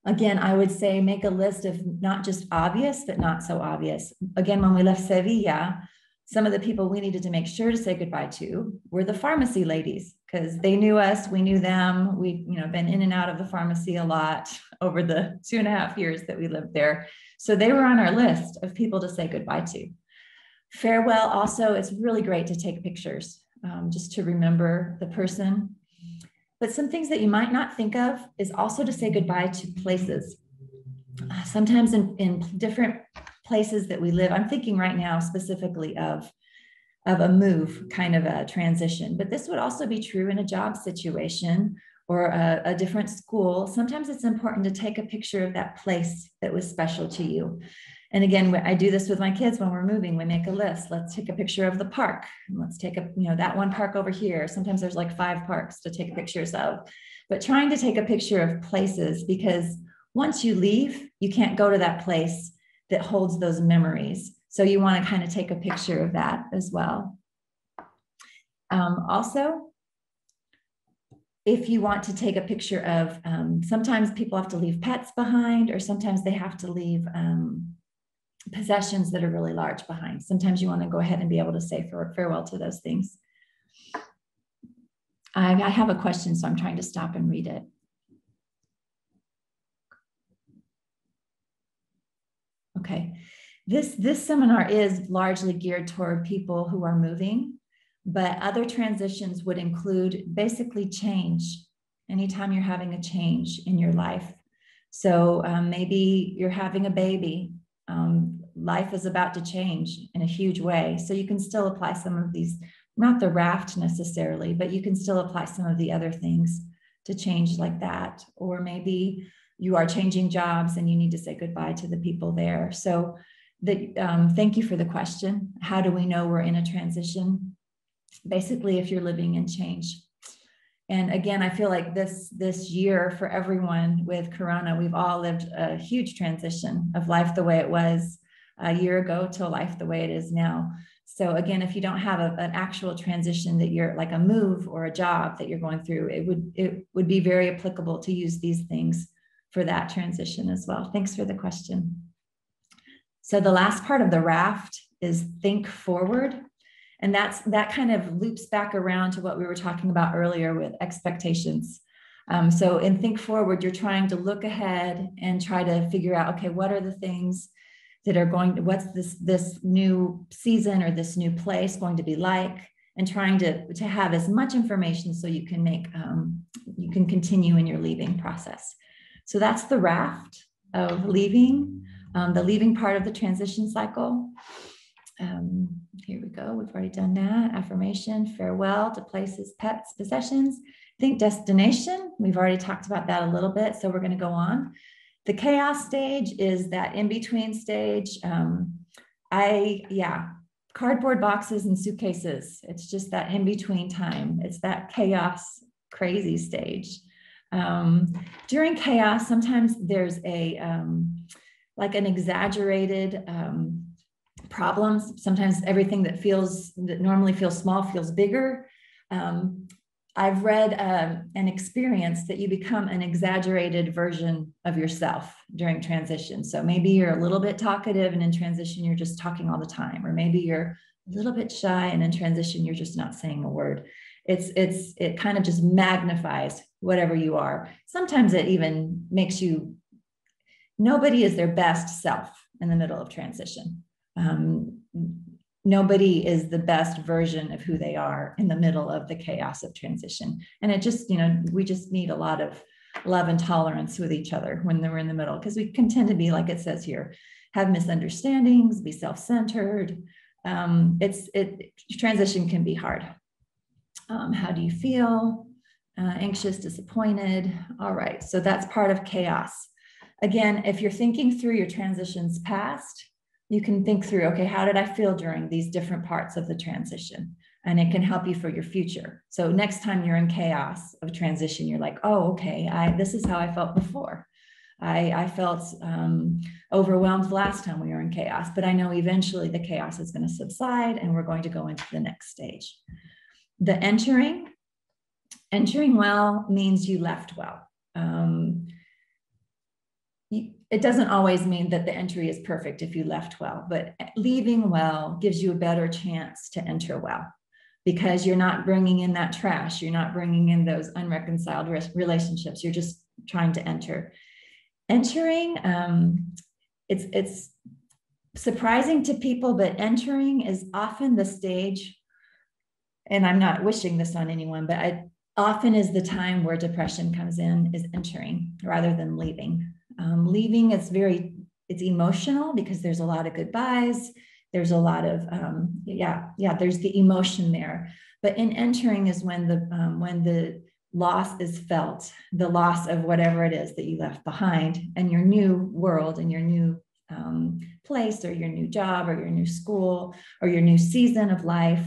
Again, I would say make a list of not just obvious, but not so obvious. Again, when we left Sevilla, some of the people we needed to make sure to say goodbye to were the pharmacy ladies, because they knew us, we knew them. We'd been in and out of the pharmacy a lot over the 2.5 years that we lived there. So they were on our list of people to say goodbye to. Farewell also, it's really great to take pictures, just to remember the person. But some things that you might not think of is also to say goodbye to places. Sometimes in different places that we live, I'm thinking right now specifically of a move, kind of a transition, but this would also be true in a job situation or a different school. Sometimes it's important to take a picture of that place that was special to you. And again, I do this with my kids when we're moving. We make a list. Let's take a picture of the park. Let's take that one park over here. Sometimes there's like 5 parks to take pictures of, but trying to take a picture of places, because once you leave, you can't go to that place that holds those memories. So you want to kind of take a picture of that as well. Also, if you want to take a picture of, sometimes people have to leave pets behind, or sometimes they have to leave possessions that are really large behind. Sometimes you want to go ahead and be able to say farewell to those things. I have a question, so I'm trying to stop and read it. Okay, this seminar is largely geared toward people who are moving, but other transitions would include basically change. Anytime you're having a change in your life. So maybe you're having a baby. Life is about to change in a huge way. So you can still apply some of these, not the raft necessarily, but you can still apply some of the other things to change like that. Or maybe you are changing jobs and you need to say goodbye to the people there. So thank you for the question. How do we know we're in a transition? Basically, if you're living in change. And again, I feel like this year for everyone with Corona, we've all lived a huge transition of life the way it was a year ago to life the way it is now. So again, if you don't have an actual transition that you're like a move or a job that you're going through, it would be very applicable to use these things for that transition as well. Thanks for the question. So the last part of the raft is think forward. And that kind of loops back around to what we were talking about earlier with expectations. So in think forward, you're trying to look ahead and try to figure out, okay, what are the things that are what's this new season or this new place going to be like, and trying to have as much information so you can you can continue in your leaving process. So that's the raft of leaving, the leaving part of the transition cycle. Here we go. We've already done that. Affirmation, farewell to places, pets, possessions. Think destination. We've already talked about that a little bit. So we're going to go on. The chaos stage is that in-between stage. Cardboard boxes and suitcases. It's just that in-between time. It's that chaos, crazy stage. During chaos, sometimes there's like an exaggerated problems. Sometimes everything that normally feels small feels bigger. I've read an experience that you become an exaggerated version of yourself during transition. So maybe you're a little bit talkative and in transition, you're just talking all the time. Or maybe you're a little bit shy and in transition, you're just not saying a word. It kind of just magnifies whatever you are. Sometimes it even makes nobody is their best self in the middle of transition. Nobody is the best version of who they are in the middle of the chaos of transition. And it just, we just need a lot of love and tolerance with each other when we're in the middle, because we can tend to be, like it says here, have misunderstandings, be self-centered. Transition can be hard. How do you feel? Anxious, disappointed. All right, so that's part of chaos. Again, if you're thinking through your transitions past, you can think through, okay, how did I feel during these different parts of the transition? And it can help you for your future. So next time you're in chaos of transition, you're like, oh, okay, this is how I felt before. I felt overwhelmed last time we were in chaos, but I know eventually the chaos is going to subside and we're going to go into the next stage. The entering well means you left well. It doesn't always mean that the entry is perfect if you left well, but leaving well gives you a better chance to enter well, because you're not bringing in that trash. You're not bringing in those unreconciled relationships. You're just trying to enter. Entering, it's surprising to people, but entering is often the stage, and I'm not wishing this on anyone, but often is the time where depression comes in, is entering rather than leaving. Leaving is it's emotional because there's a lot of goodbyes. There's a lot of, there's the emotion there. But in entering is when the loss is felt, the loss of whatever it is that you left behind and your new world and your new place or your new job or your new school or your new season of life.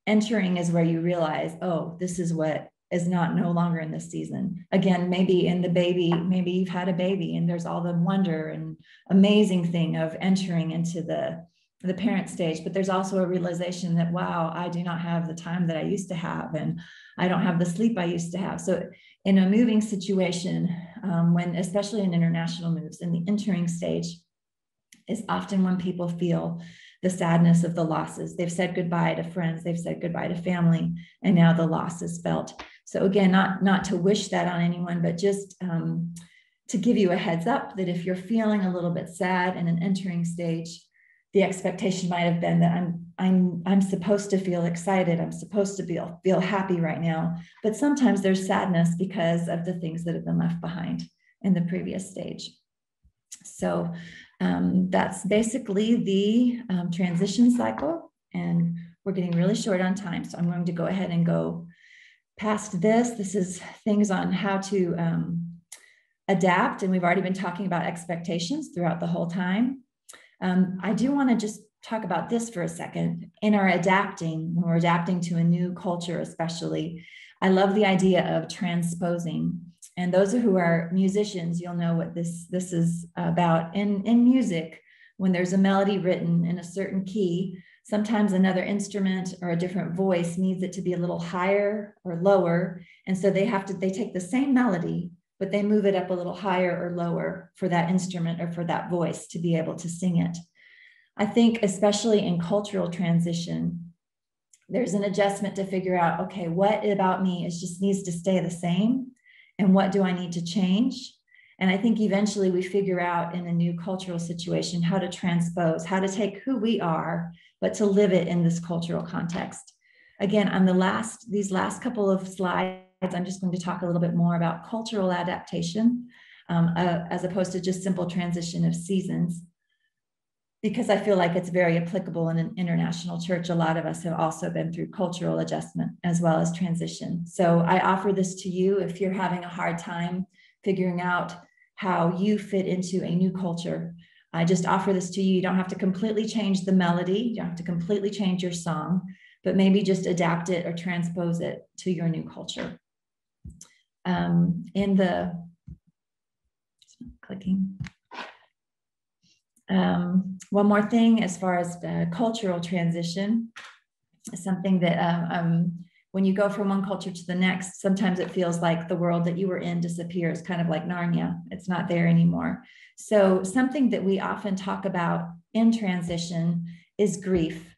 Entering is where you realize, oh, this is what is no longer in this season. Again, maybe you've had a baby and there's all the wonder and amazing thing of entering into the parent stage, but there's also a realization that, wow, I do not have the time that I used to have, and I don't have the sleep I used to have. So in a moving situation, especially in international moves, in the entering stage is often when people feel the sadness of the losses. They've said goodbye to friends, they've said goodbye to family, and now the loss is felt. So again, not to wish that on anyone, but just to give you a heads up that if you're feeling a little bit sad in an entering stage, the expectation might have been that I'm supposed to feel excited, I'm supposed to feel happy right now, but sometimes there's sadness because of the things that have been left behind in the previous stage. So that's basically the transition cycle, and we're getting really short on time, so I'm going to go ahead and go past this. This is things on how to adapt, and we've already been talking about expectations throughout the whole time. I do want to just talk about this for a second. In our adapting, when we're adapting to a new culture especially, I love the idea of transposing. And those who are musicians, you'll know what this is about. In music, when there's a melody written in a certain key, sometimes another instrument or a different voice needs it to be a little higher or lower. And so they take the same melody, but they move it up a little higher or lower for that instrument or for that voice to be able to sing it. I think especially in cultural transition, there's an adjustment to figure out, okay, what about me just needs to stay the same? And what do I need to change? And I think eventually we figure out in a new cultural situation how to transpose, how to take who we are, but to live it in this cultural context. Again, on these last couple of slides, I'm just going to talk a little bit more about cultural adaptation as opposed to just simple transition of seasons, because I feel like it's very applicable in an international church. A lot of us have also been through cultural adjustment as well as transition. So I offer this to you if you're having a hard time figuring out how you fit into a new culture. I just offer this to you. You don't have to completely change the melody. You don't have to completely change your song, but maybe just adapt it or transpose it to your new culture. One more thing as far as cultural transition, something that when you go from one culture to the next, sometimes it feels like the world that you were in disappears, kind of like Narnia. It's not there anymore. So something that we often talk about in transition is grief,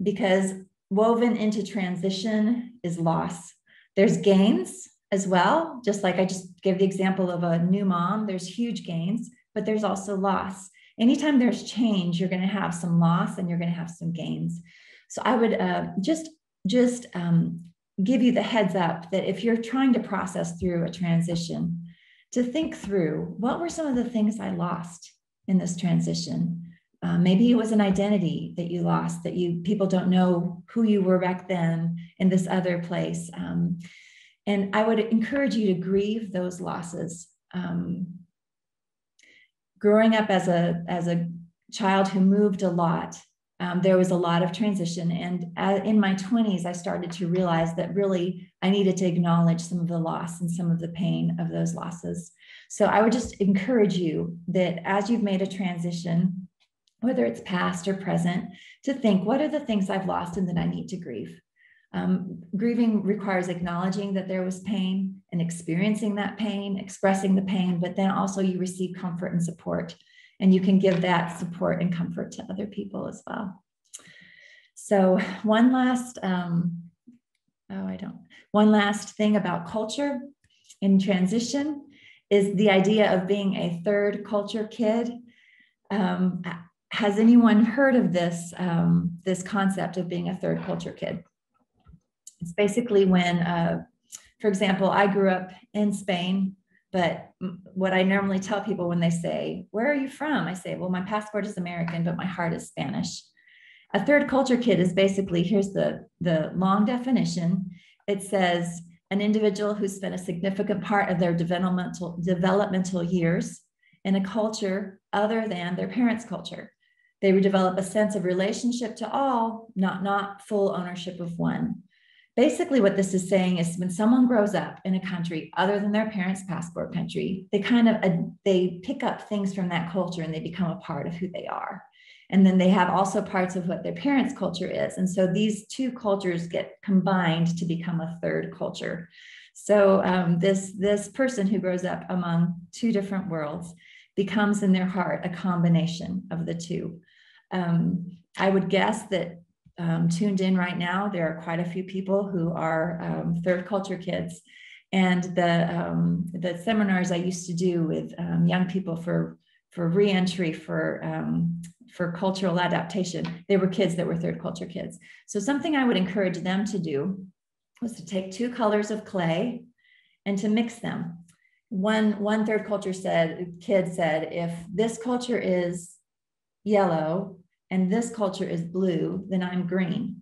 because woven into transition is loss. There's gains as well. Just like I just gave the example of a new mom, there's huge gains, but there's also loss. Anytime there's change, you're going to have some loss and you're going to have some gains. So I would just give you the heads up that if you're trying to process through a transition, to think through what were some of the things I lost in this transition. Maybe it was an identity that you lost, that people don't know who you were back then in this other place. And I would encourage you to grieve those losses. Growing up as a child who moved a lot. There was a lot of transition. And in my 20s, I started to realize that really I needed to acknowledge some of the loss and some of the pain of those losses. So I would just encourage you that as you've made a transition, whether it's past or present, to think, what are the things I've lost and that I need to grieve? Grieving requires acknowledging that there was pain and experiencing that pain, expressing the pain, but then also you receive comfort and support, and you can give that support and comfort to other people as well. So one last thing about culture in transition is the idea of being a third culture kid. Has anyone heard of this, this concept of being a third culture kid? It's basically when, for example, I grew up in Spain, but what I normally tell people when they say, where are you from? I say, well, my passport is American, but my heart is Spanish. A third culture kid is basically, here's the long definition. It says an individual who spent a significant part of their developmental years in a culture other than their parents' culture. They would develop a sense of relationship to all, not full ownership of one. Basically, what this is saying is when someone grows up in a country other than their parents' passport country, they pick up things from that culture and they become a part of who they are. And then they have also parts of what their parents' culture is. And so these two cultures get combined to become a third culture. So this person who grows up among two different worlds becomes in their heart a combination of the two. I would guess that tuned in right now, there are quite a few people who are third culture kids. And the seminars I used to do with young people for reentry, for cultural adaptation, they were kids that were third culture kids. So something I would encourage them to do was to take two colors of clay and to mix them. One third culture kid said, if this culture is yellow and this culture is blue, then I'm green.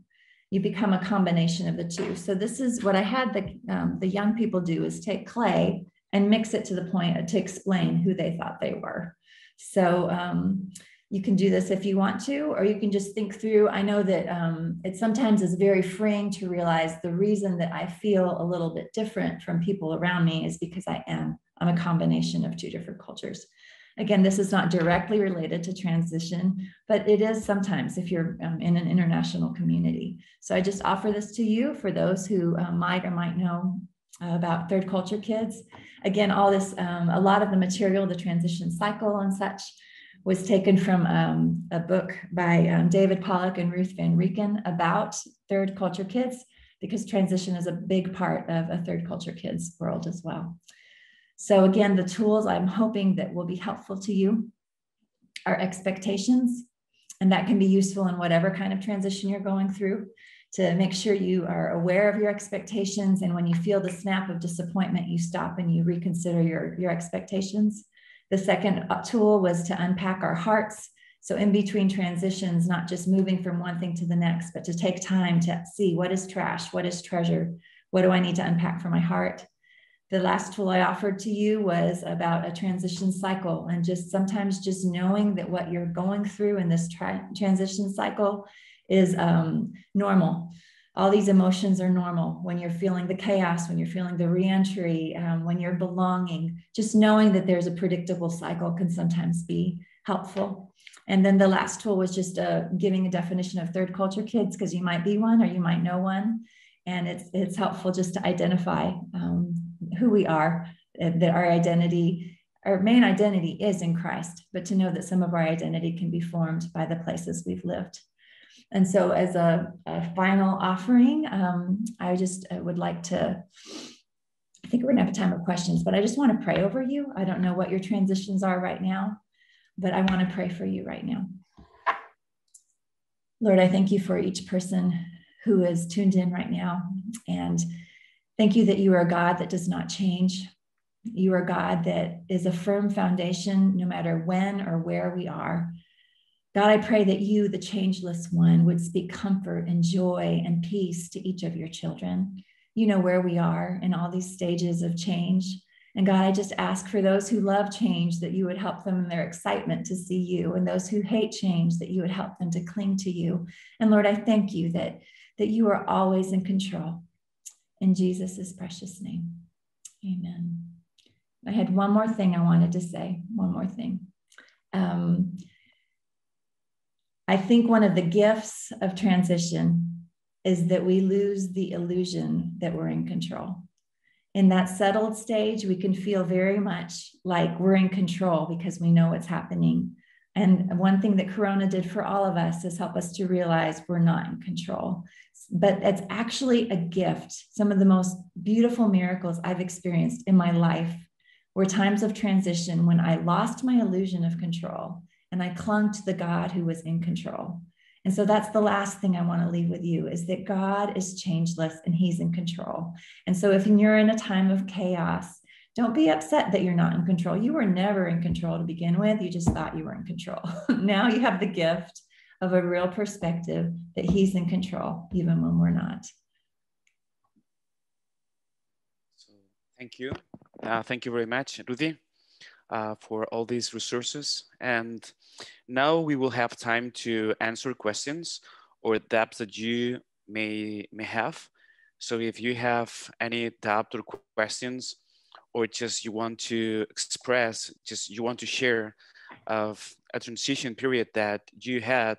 You become a combination of the two. So this is what I had the young people do, is take clay and mix it to the point to explain who they thought they were. So you can do this if you want to, or you can just think through. I know that it sometimes is very freeing to realize the reason that I feel a little bit different from people around me is because I'm a combination of two different cultures. Again, this is not directly related to transition, but it is sometimes if you're in an international community. So I just offer this to you for those who might or might know about third culture kids. Again, all this, a lot of the material, the transition cycle and such, was taken from a book by David Pollock and Ruth Van Reken about third culture kids, because transition is a big part of a third culture kids world as well. So again, the tools I'm hoping that will be helpful to you are expectations, and that can be useful in whatever kind of transition you're going through, to make sure you are aware of your expectations. And when you feel the snap of disappointment, you stop and you reconsider your expectations. The second tool was to unpack our hearts. So in between transitions, not just moving from one thing to the next, but to take time to see what is trash, what is treasure, what do I need to unpack for my heart. The last tool I offered to you was about a transition cycle, and just sometimes just knowing that what you're going through in this transition cycle is normal. All these emotions are normal. When you're feeling the chaos, when you're feeling the reentry, when you're belonging, just knowing that there's a predictable cycle can sometimes be helpful. And then the last tool was just giving a definition of third culture kids, because you might be one or you might know one. And it's helpful just to identify who we are, that our main identity is in Christ, but to know that some of our identity can be formed by the places we've lived. And so as a final offering, I just would like to, I think we're gonna have a time of questions, but I just want to pray over you. I don't know what your transitions are right now, but I want to pray for you right now. Lord, I thank you for each person who is tuned in right now. And thank you that you are a God that does not change. You are a God that is a firm foundation no matter when or where we are. God, I pray that you, the changeless one, would speak comfort and joy and peace to each of your children. You know where we are in all these stages of change. And God, I just ask for those who love change that you would help them in their excitement to see you, and those who hate change that you would help them to cling to you. And Lord, I thank you that you are always in control. In Jesus' precious name, amen. I had one more thing I wanted to say, one more thing. I think one of the gifts of transition is that we lose the illusion that we're in control. In that settled stage, we can feel very much like we're in control because we know what's happening. And one thing that Corona did for all of us is help us to realize we're not in control. But it's actually a gift. Some of the most beautiful miracles I've experienced in my life were times of transition when I lost my illusion of control and I clung to the God who was in control. And so that's the last thing I want to leave with you, is that God is changeless and he's in control. And so if you're in a time of chaos, don't be upset that you're not in control. You were never in control to begin with. You just thought you were in control. Now you have the gift of a real perspective that he's in control, even when we're not. So thank you. Thank you very much, Rudy, for all these resources. And now we will have time to answer questions or doubts that you may have. So if you have any doubt or questions, or just you want to express, just you want to share of a transition period that you had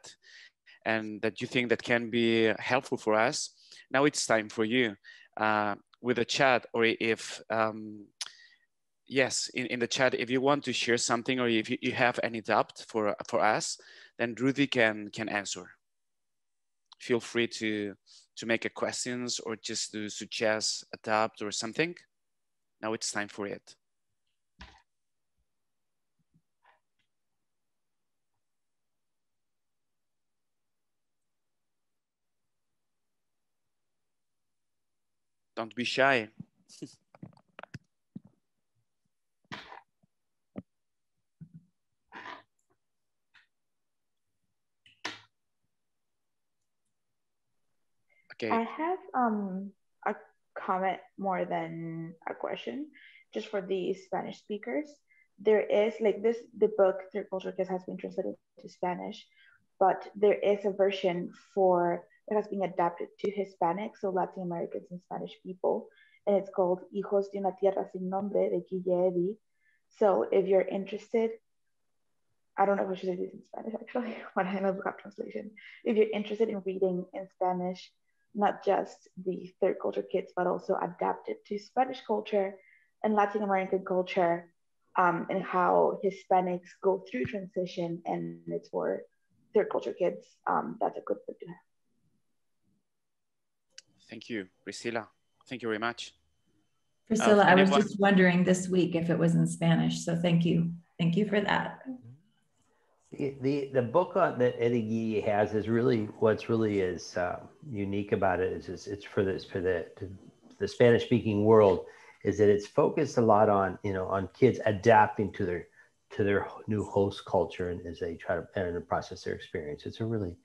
and that you think that can be helpful for us, now it's time for you with the chat, or if, yes, in the chat, if you want to share something, or if you have any doubt for us, then Rudy can answer. Feel free to make a questions or just to suggest a doubt or something. Now it's time for it. Don't be shy. Okay. I have a comment more than a question, just for the Spanish speakers. There is the book Third Culture Kids has been translated to Spanish, but there is a version that has been adapted to Hispanic, so Latin Americans and Spanish people, and it's called Hijos de una Tierra Sin Nombre de Guille Eddy. So if you're interested, I don't know if I should say this in Spanish actually, but I know the translation. If you're interested in reading in Spanish, not just the Third Culture Kids, but also adapted to Spanish culture and Latin American culture, and how Hispanics go through transition, and it's for Third Culture Kids. That's a good book to have. Thank you, Priscilla. Thank you very much. Priscilla, I was just wondering this week if it was in Spanish, so thank you. Thank you for that. The book that Eddie Guille has is really what's really is unique about it is it's for the Spanish speaking world, is that it's focused a lot on on kids adapting to their new host culture, and as they try to process their experience. It's a really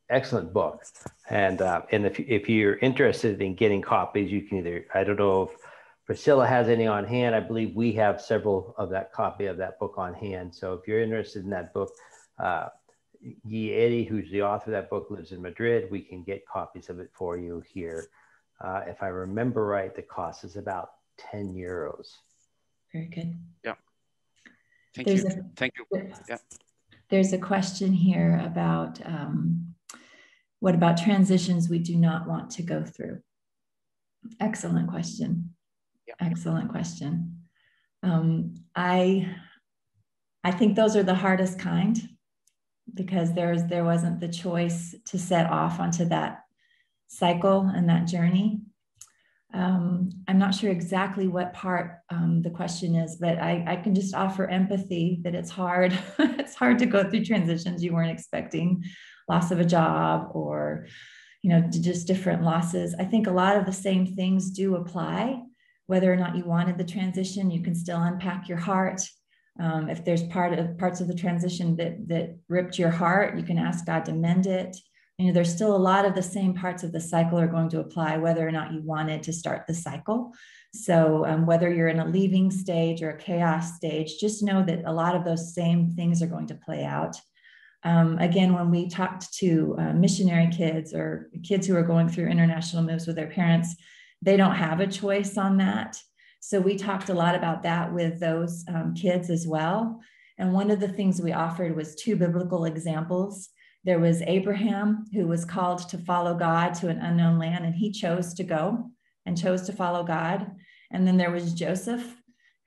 excellent book, and if you're interested in getting copies, you can either, I don't know if Priscilla has any on hand. I believe we have several of that copy of that book on hand. So if you're interested in that book, Guille Eddy, who's the author of that book, lives in Madrid. We can get copies of it for you here. If I remember right, the cost is about 10 euros. Very good. Yeah. Thank you. Thank you. Yeah. There's a question here about what about transitions we do not want to go through? Excellent question. Excellent question. I think those are the hardest kind, because there wasn't the choice to set off onto that cycle and that journey. I'm not sure exactly what part the question is, but I can just offer empathy that it's hard. It's hard to go through transitions you weren't expecting, loss of a job, or just different losses. I think a lot of the same things do apply. Whether or not you wanted the transition, you can still unpack your heart. If there's parts of the transition that ripped your heart, you can ask God to mend it. there's still a lot of the same parts of the cycle are going to apply, whether or not you wanted to start the cycle. So whether you're in a leaving stage or a chaos stage, just know that a lot of those same things are going to play out. Again, when we talked to missionary kids or kids who are going through international moves with their parents, they don't have a choice on that. So we talked a lot about that with those kids as well. And one of the things we offered was 2 biblical examples. There was Abraham, who was called to follow God to an unknown land, and he chose to go and chose to follow God. And then there was Joseph,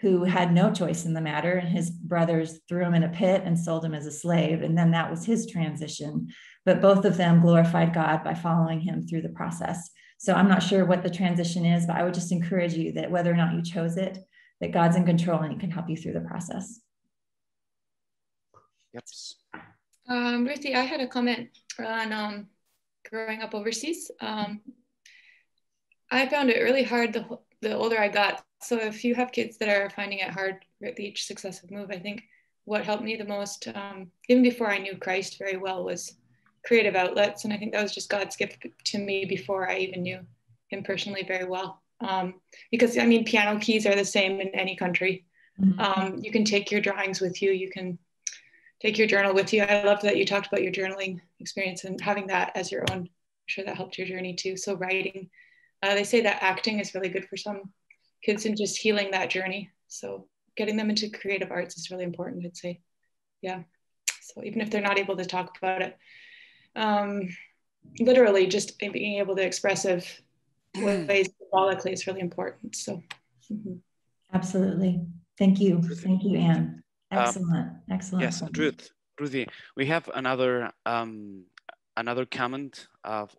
who had no choice in the matter, and his brothers threw him in a pit and sold him as a slave. And then that was his transition. But both of them glorified God by following him through the process. So I'm not sure what the transition is, but I would just encourage you that whether or not you chose it, that God's in control and he can help you through the process. Yep. Ruthie, I had a comment on growing up overseas. I found it really hard the older I got. So if you have kids that are finding it hard with each successive move, I think what helped me the most, even before I knew Christ very well, was creative outlets. And I think that was just God's gift to me before I even knew him personally very well. Because I mean, piano keys are the same in any country. Mm-hmm. You can take your drawings with you. You can take your journal with you. I love that you talked about your journaling experience and having that as your own. I'm sure that helped your journey too. So writing, they say that acting is really good for some kids and just healing that journey. So getting them into creative arts is really important, I'd say. Yeah. So even if they're not able to talk about it, literally just being able to expressive ways symbolically is really important. So. Mm-hmm. Absolutely. Thank you. Thank you, Anne. Excellent. Excellent. Yes, Ruthie, we have another comment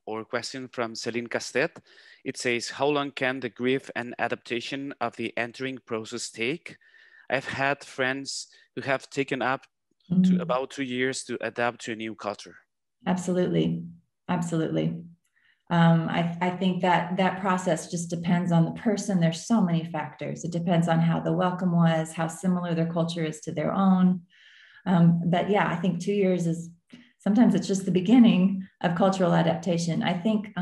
or question from Celine Castet. It says, how long can the grief and adaptation of the entering process take? I've had friends who have taken up to about 2 years to adapt to a new culture. Absolutely. Absolutely. I think that process just depends on the person. There's so many factors. It depends on how the welcome was, how similar their culture is to their own. But yeah, I think 2 years is, sometimes it's just the beginning of cultural adaptation. I think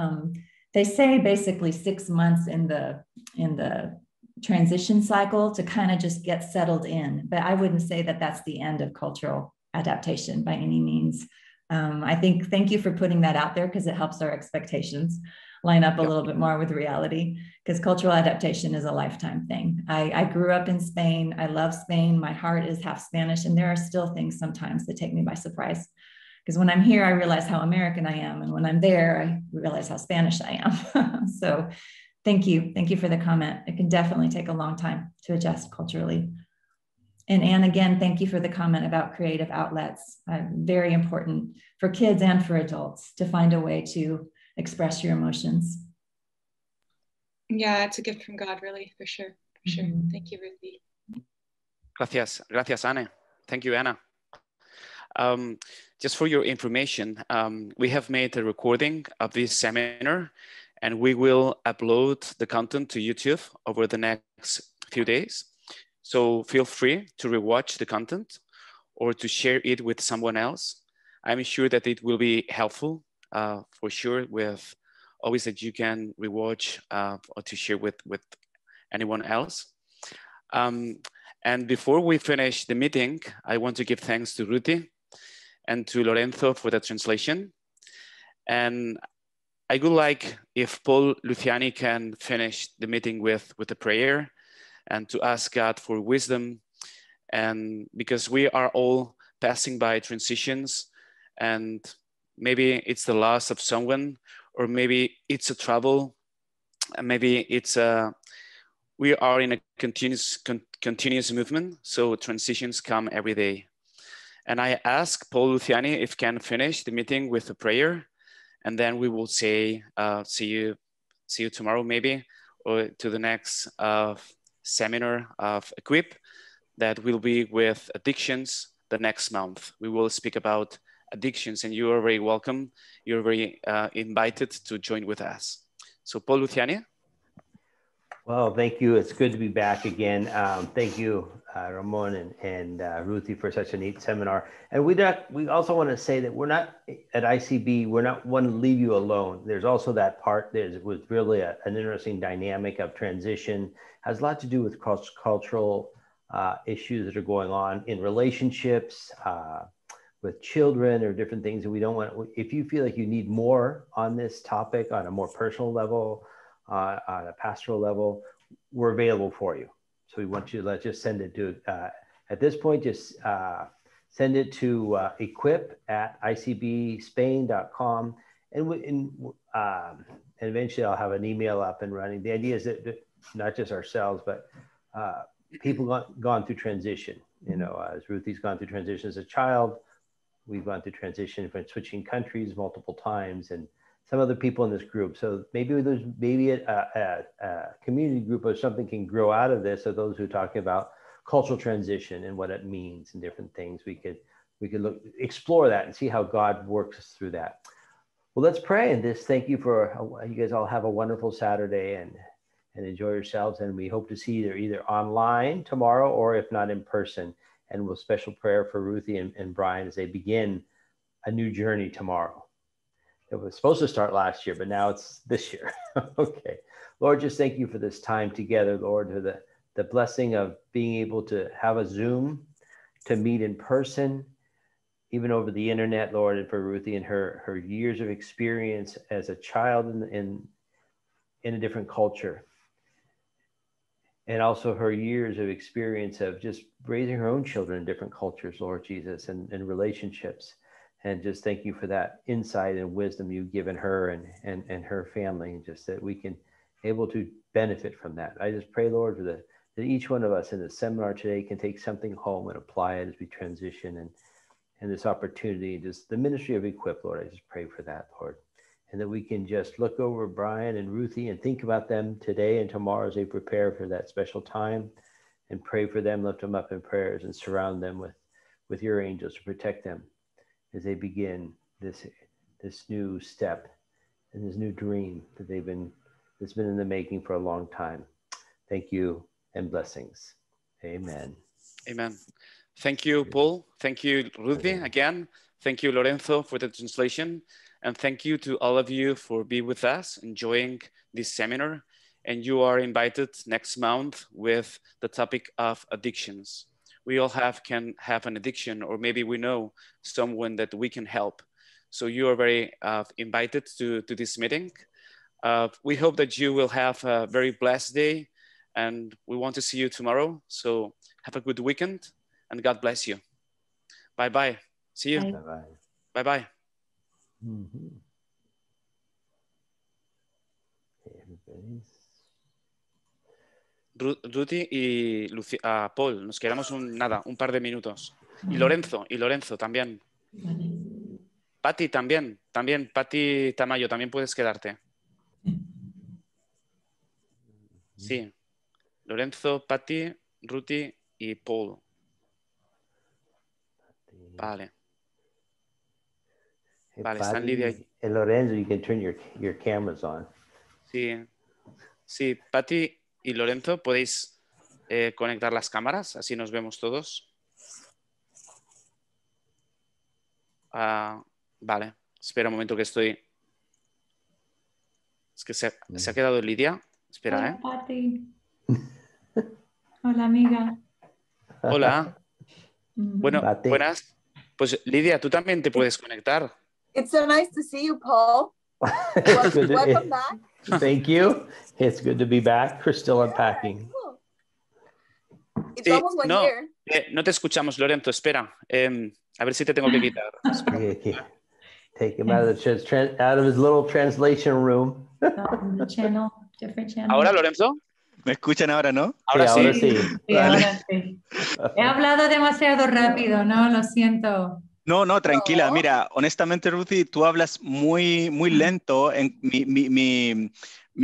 they say basically 6 months in the transition cycle to kind of just get settled in. But I wouldn't say that that's the end of cultural adaptation by any means. I think, thank you for putting that out there, because it helps our expectations line up a little bit more with reality, because cultural adaptation is a lifetime thing. I grew up in Spain. I love Spain. My heart is half Spanish, and there are still things sometimes that take me by surprise, because when I'm here, I realize how American I am. And when I'm there, I realize how Spanish I am. So thank you. Thank you for the comment. It can definitely take a long time to adjust culturally. And Anne, again, thank you for the comment about creative outlets. Very important for kids and for adults to find a way to express your emotions. Yeah, it's a gift from God, really, for sure. For sure. Mm-hmm. Thank you, Ruthie. Gracias. Gracias, Anne. Thank you, Anna. Just for your information, we have made a recording of this seminar, and we will upload the content to YouTube over the next few days. So feel free to rewatch the content or to share it with someone else. I'm sure that it will be helpful for sure, with always that you can rewatch or to share with anyone else. And before we finish the meeting, I want to give thanks to Ruthie and to Lorenzo for the translation. And I would like if Paul Luciani can finish the meeting with a prayer, and to ask God for wisdom. And because we are all passing by transitions, and maybe it's the loss of someone, or maybe it's a trouble, and maybe it's we are in a continuous movement, so transitions come every day. And I ask Paul Luciani if can finish the meeting with a prayer, and then we will say, see you tomorrow maybe, or to the next seminar of Equip that will be with addictions the next month. We will speak about addictions, and you are very welcome. You're very invited to join with us. So Paul Luciani. Well, thank you. It's good to be back again. Thank you, Ramon and Ruthie for such a neat seminar. And we also want to say that we're not at ICB, we're not one to leave you alone. There's also that part that was really an interesting dynamic of transition, has a lot to do with cross-cultural issues that are going on in relationships, with children or different things that we don't want. If you feel like you need more on this topic on a more personal level, on a pastoral level, we're available for you. So we want you to just send it to, at this point, just send it to equip@icbspain.com. And eventually I'll have an email up and running. The idea is that not just ourselves, but people gone through transition. You know, as Ruthie's gone through transition as a child, we've gone through transition from switching countries multiple times, and some other people in this group. So maybe there's a community group or something can grow out of this. So those who are talking about cultural transition and what it means and different things, we could explore that and see how God works through that. Well, let's pray. And thank you for, you guys all have a wonderful Saturday and enjoy yourselves. And we hope to see you either online tomorrow or if not in person. And we'll special prayer for Ruthie and Brian as they begin a new journey tomorrow. It was supposed to start last year, but now it's this year. Okay. Lord, just thank you for this time together, Lord, for the blessing of being able to have a Zoom, to meet in person, even over the internet, Lord, and for Ruthie and her years of experience as a child in a different culture. And also her years of experience of just raising her own children in different cultures, Lord Jesus, and relationships. And just thank you for that insight and wisdom you've given her and her family, and just that we can able to benefit from that. I just pray, Lord, for that each one of us in the seminar today can take something home and apply it as we transition and this opportunity, just the ministry of Equip, Lord. I just pray for that, Lord. And that we can just look over Brian and Ruthie and think about them today and tomorrow as they prepare for that special time, and pray for them, lift them up in prayers, and surround them with your angels to protect them as they begin this new step and this new dream that's been in the making for a long time. Thank you and blessings. Amen. Amen. Thank you, Paul. Thank you, Ruthie, again. Thank you, Lorenzo, for the translation. And thank you to all of you for being with us, enjoying this seminar. And you are invited next month with the topic of addictions. We all can have an addiction, or maybe we know someone that we can help. So you are very invited to this meeting. We hope that you will have a very blessed day, and we want to see you tomorrow. So have a good weekend, and God bless you. Bye-bye. See you. Bye-bye. Bye-bye. Mm-hmm. Ruthie y Paul, nos quedamos un par de minutos. Y Lorenzo también. Patti también, Patti Tamayo, también puedes quedarte. Sí, Lorenzo, Patti, Ruthie y Paul. Vale. Vale, están Lidia y Lorenzo, you can turn your cameras on. Sí, Patti y Lorenzo, podéis conectar las cámaras, así nos vemos todos. Vale, espera un momento que estoy... Es que se ha quedado Lidia. Espera, Hola, Patti. Hola, amiga. Hola. Bueno, Patti. buenas. Pues Lidia, tú también te puedes conectar. It's so nice to see you, Paul. Welcome back. Thank you. It's good to be back. We're still unpacking. Cool. It's almost one year. No te escuchamos, Lorenzo. Espera. A ver si te tengo que quitar. Take him out of his little translation room. The channel, different channel. ¿Ahora, Lorenzo? ¿Me escuchan ahora, no? Ahora sí. Ahora sí. Sí, ahora sí. He hablado demasiado rápido, ¿no? Lo siento. No, tranquila. Mira, honestamente, Ruthie, tú hablas muy lento. Mi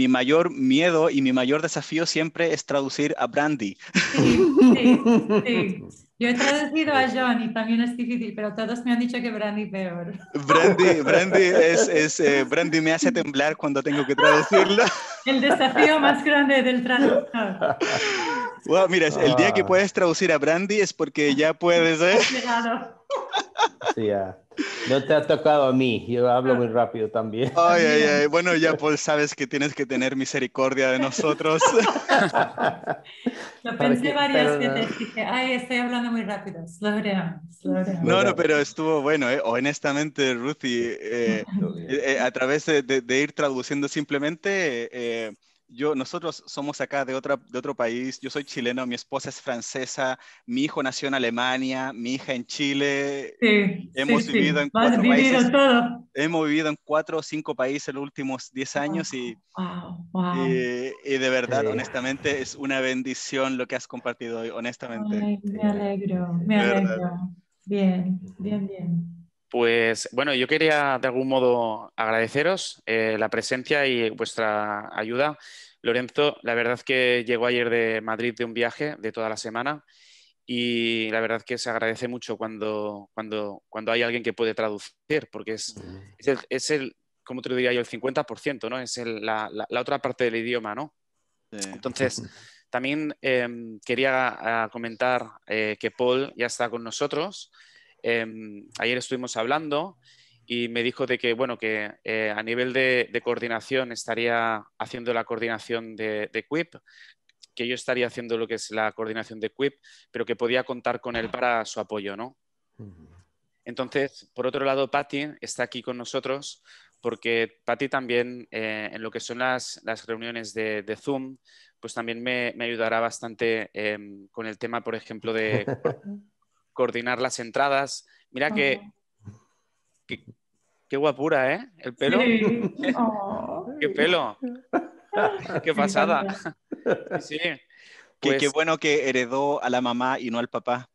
mayor miedo y mi mayor desafío siempre es traducir a Brandy. Sí. Yo he traducido a John y también es difícil, pero todos me han dicho que Brandy peor. Brandy me hace temblar cuando tengo que traducirlo. El desafío más grande del traductor. Wow, mira, el día que puedes traducir a Brandy es porque ya puedes, ¿eh? Has llegado. Sí, no te ha tocado a mí, yo hablo muy rápido también. Ay, ay, ay. Bueno, ya Paul, sabes que tienes que tener misericordia de nosotros. Lo pensé varias pero veces, dije, ay, estoy hablando muy rápido. Slow down, slow down. No, pero estuvo bueno, ¿eh? Honestamente, Ruthie, a través de ir traduciendo simplemente, nosotros somos acá de otro país, yo soy chileno, mi esposa es francesa, mi hijo nació en Alemania, mi hija en Chile, Sí, hemos sí, vivido sí. en Has 4 vivido países, todo. hemos vivido en 4 o 5 países en los últimos 10 años Wow, wow. y de verdad, Sí. honestamente, es una bendición lo que has compartido hoy, honestamente. Ay, me alegro, me De verdad. alegro. Bien, bien, bien. Pues bueno, yo quería de algún modo agradeceros la presencia y vuestra ayuda. Lorenzo, la verdad que llegó ayer de Madrid de un viaje de toda la semana y la verdad que se agradece mucho cuando hay alguien que puede traducir, porque como te lo diría yo, el 50%, ¿no? Es la otra parte del idioma, ¿no? Sí. Entonces, también quería comentar que Paul ya está con nosotros. Ayer estuvimos hablando y me dijo de que, bueno, que a nivel de coordinación estaría haciendo la coordinación de Quip, que yo estaría haciendo lo que es la coordinación de Quip, pero que podía contar con él para su apoyo, ¿no? Entonces, por otro lado, Patty está aquí con nosotros porque Patty también en lo que son las reuniones de Zoom, pues también me ayudará bastante con el tema, por ejemplo, de coordinar las entradas. Mira qué guapura, ¿eh? El pelo. Sí. Oh. ¡Qué pelo! ¡Qué Me pasada! encanta. Sí, Qué pues bueno que heredó a la mamá y no al papá.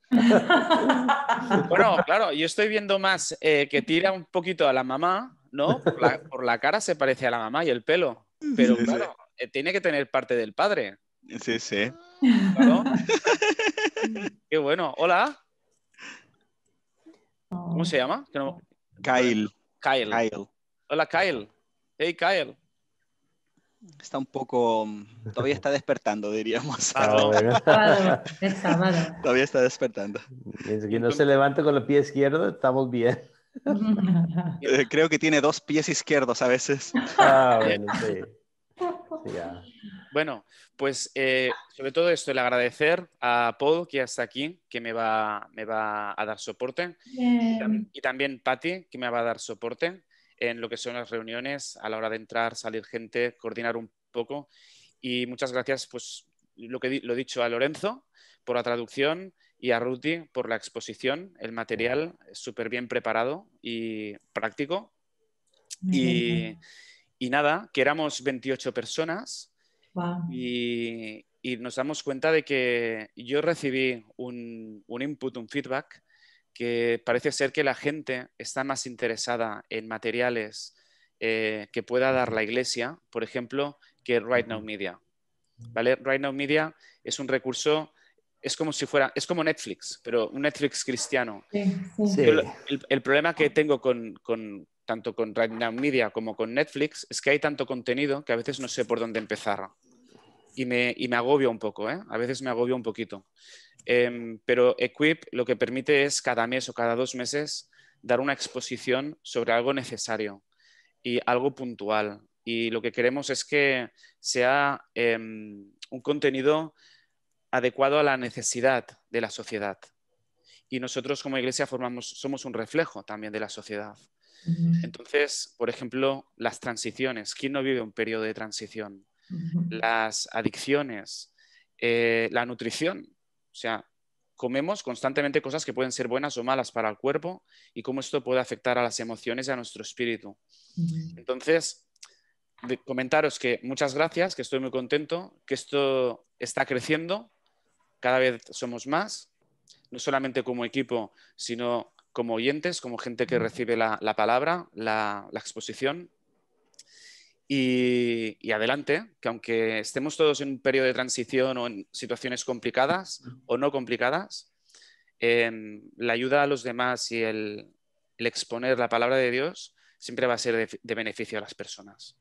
bueno, claro, yo estoy viendo más que tira un poquito a la mamá, ¿no? Por la cara se parece a la mamá y el pelo, pero Sí, sí. claro, tiene que tener parte del padre. Sí, sí. Claro, qué bueno. Hola, ¿cómo se llama? Kyle. Kyle. Kyle. Hola, Kyle. Hey, Kyle. Está un poco, todavía está despertando, diríamos. Claro. Bueno. Sábado, es sábado. Todavía está despertando. Mientras que no se levante con el pie izquierdo, estamos bien. Creo que tiene 2 pies izquierdos a veces. Bueno, sí. Sí, ya. Bueno, pues sobre todo esto, el agradecer a Paul que ya está aquí, que me va a dar soporte, Bien. y también Patty, que me va a dar soporte en lo que son las reuniones, a la hora de entrar, salir gente, coordinar un poco. Y muchas gracias, pues lo he dicho, a Lorenzo por la traducción y a Ruti por la exposición. El material es súper bien preparado y práctico. Me alegro. Y nada, que éramos 28 personas. Wow. Y nos damos cuenta de que yo recibí un input, un feedback, que parece ser que la gente está más interesada en materiales que pueda dar la iglesia, por ejemplo, que Right Now Media. ¿Vale? Right Now Media es un recurso, es como Netflix, pero un Netflix cristiano. Sí, sí. Sí. El problema que tengo tanto con Right Now Media como con Netflix es que hay tanto contenido que a veces no sé por dónde empezar. Y me agobio un poco, ¿eh? A veces me agobio un poquito. Pero Equip lo que permite es cada mes o cada 2 meses dar una exposición sobre algo necesario y algo puntual. Y lo que queremos es que sea un contenido adecuado a la necesidad de la sociedad. Y nosotros como iglesia somos un reflejo también de la sociedad. Entonces, por ejemplo, las transiciones. ¿Quién no vive un periodo de transición? Las adicciones, la nutrición. O sea, comemos constantemente cosas que pueden ser buenas o malas para el cuerpo y cómo esto puede afectar a las emociones y a nuestro espíritu. Entonces, comentaros que muchas gracias, que estoy muy contento, que esto está creciendo, cada vez somos más, no solamente como equipo, sino como oyentes, como gente que recibe la palabra, la exposición. Y adelante, que aunque estemos todos en un periodo de transición o en situaciones complicadas o no complicadas, la ayuda a los demás y el exponer la palabra de Dios siempre va a ser de beneficio a las personas.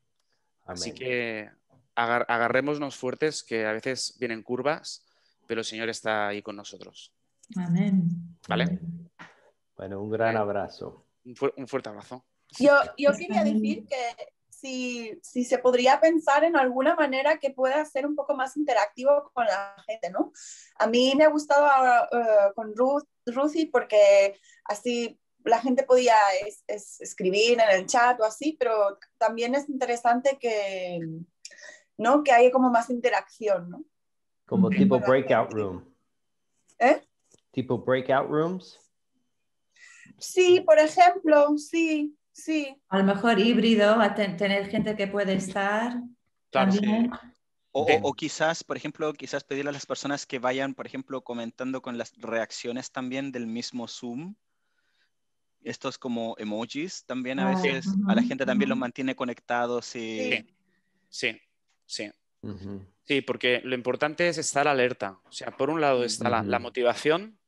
Así Amén. que agarrémonos fuertes, que a veces vienen curvas, pero el Señor está ahí con nosotros. Amén. ¿Vale? Bueno, un gran abrazo. Un fuerte abrazo. Yo quería decir que si se podría pensar en alguna manera que pueda ser un poco más interactivo con la gente, ¿no? A mí me ha gustado con Ruthie porque así la gente podía escribir en el chat o así, pero también es interesante que, ¿no? Que haya como más interacción, ¿no? Como Ujú. tipo Con la breakout gente. room. ¿Eh? Tipo breakout rooms. Sí, por ejemplo, sí. A lo mejor híbrido, tener gente que puede estar Claro. también. O quizás, por ejemplo, quizás pedirle a las personas que vayan, por ejemplo, comentando con las reacciones también del mismo Zoom. Estos como emojis también a veces a la gente también los mantiene conectados y... Sí, sí. Ujú. Sí, porque lo importante es estar alerta. O sea, por un lado está la motivación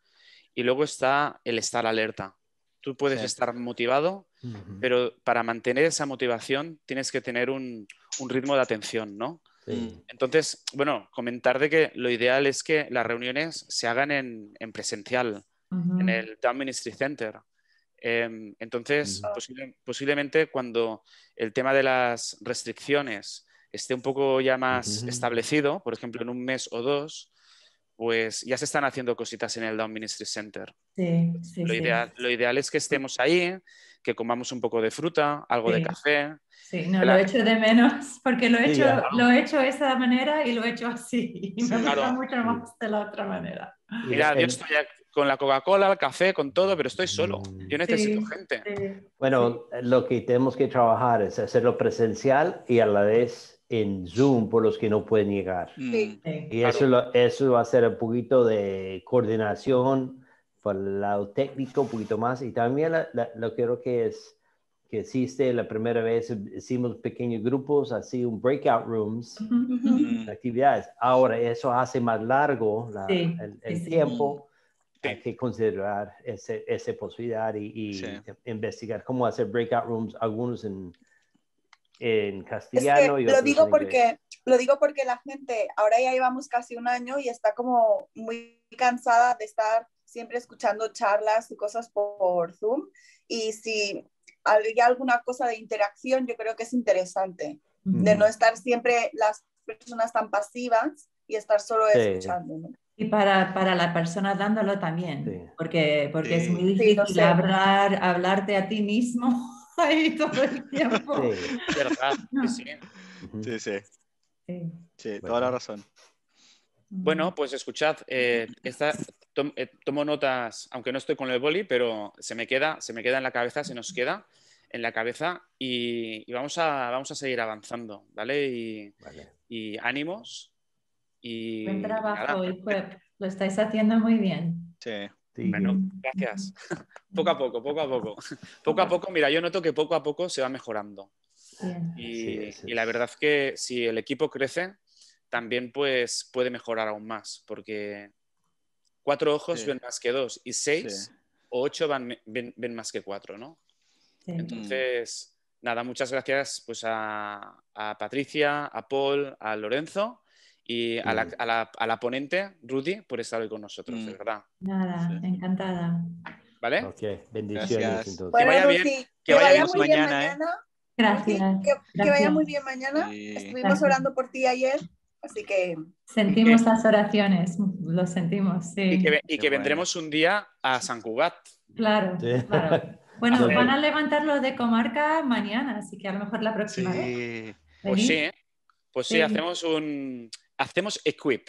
y luego está el estar alerta. Tú puedes Sí. estar motivado, Ujú. pero para mantener esa motivación tienes que tener un ritmo de atención, ¿no? Sí. Entonces, bueno, comentar de que lo ideal es que las reuniones se hagan en presencial, en el Town Ministry Center. Entonces, posiblemente cuando el tema de las restricciones esté un poco ya más establecido, por ejemplo, en un mes o dos, pues ya se están haciendo cositas en el Down Ministry Center. Sí, sí, Lo sí. ideal es que estemos ahí, que comamos un poco de fruta, algo de Sí. café. Sí, no, que lo la- echo de menos porque lo he Sí, hecho, ya. lo he hecho de esa manera y lo he hecho así. Y me gusta Claro. mucho más de la otra manera. Y Mira, yo el- estoy con la Coca-Cola, el café, con todo, pero estoy solo. Yo necesito Sí, gente. sí, Bueno, lo que tenemos que trabajar es hacerlo presencial y a la vez en Zoom por los que no pueden llegar. Sí. sí. Y Claro. eso va a ser un poquito de coordinación por el lado técnico, un poquito más. Y también lo que creo que es que existe la primera vez, hicimos pequeños grupos, así un breakout rooms, actividades. Ahora eso hace más largo Sí, el sí. tiempo. Sí. Hay que considerar esa posibilidad y Sí. investigar cómo hacer breakout rooms, algunos en Es castellano que y otros en inglés. lo digo porque la gente, ahora ya llevamos casi un año y está como muy cansada de estar siempre escuchando charlas y cosas por Zoom. Y si hay alguna cosa de interacción, yo creo que es interesante, de no estar siempre las personas tan pasivas y estar solo Sí. escuchando, ¿no? Y para la persona dándolo también, Sí. porque es Sí. muy Sí, difícil lo sé. hablarte a ti mismo ahí todo el tiempo. Sí. ¿Verdad? Sí, sí. Ujú. Sí, sí, Sí. sí, Bueno. toda la razón. Bueno, pues escuchad, tomo notas, aunque no estoy con el boli, pero se me queda en la cabeza, se nos queda en la cabeza y vamos a seguir avanzando, ¿vale? Vale. Y ánimos Buen y trabajo, nada. Equip. Lo estáis haciendo muy bien. Sí. Sí. Bueno, gracias. Poco a poco, poco a poco. Poco a poco, mira, yo noto que poco a poco se va mejorando. Bien. Y la verdad que si el equipo crece, también pues puede mejorar aún más, porque 4 ojos Sí. ven más que 2 y 6 Sí. o 8 ven más que 4, ¿no? Sí. Entonces, nada, muchas gracias pues a Patricia, a Paul, a Lorenzo y a la ponente, Rudy, por estar hoy con nosotros, de verdad. Nada, Sí. encantada. ¿Vale? Ok, bendiciones Gracias. entonces. Que Bueno, vaya bien. Ruthie, Que que vaya vaya bien. muy bien mañana, mañana. Gracias. Ruthie, que vaya muy bien mañana. Sí. Estuvimos Gracias. orando por ti ayer, así que Sentimos las oraciones, lo sentimos, Y sí. que Qué bueno. vendremos un día a San Cugat. Claro, Sí. claro. Bueno, Hacer- van a levantarlo de comarca mañana, así que a lo mejor la próxima vez. Sí. Pues sí, ¿Venís? pues sí, Sí. hacemos equip,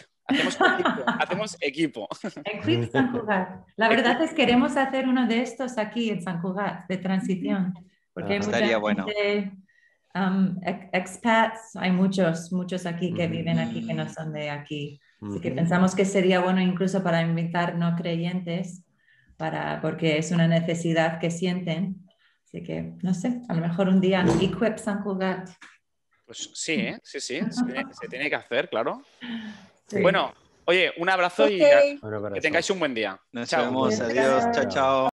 hacemos equipo. Equip San Cugat. La verdad es que queremos hacer uno de estos aquí en San Cugat, de transición, porque hay Ajá. mucha Estaría bueno. gente, expats, hay muchos aquí que viven aquí que no son de aquí. Así que pensamos que sería bueno incluso para invitar no creyentes, porque es una necesidad que sienten. Así que, no sé, a lo mejor un día Equip San Cugat. Pues sí, sí, se tiene que hacer, claro. Sí. Bueno, Oye, un abrazo y Okay. que tengáis un buen día. Nos Chao. vemos. Yes. Adiós. Chao, chao.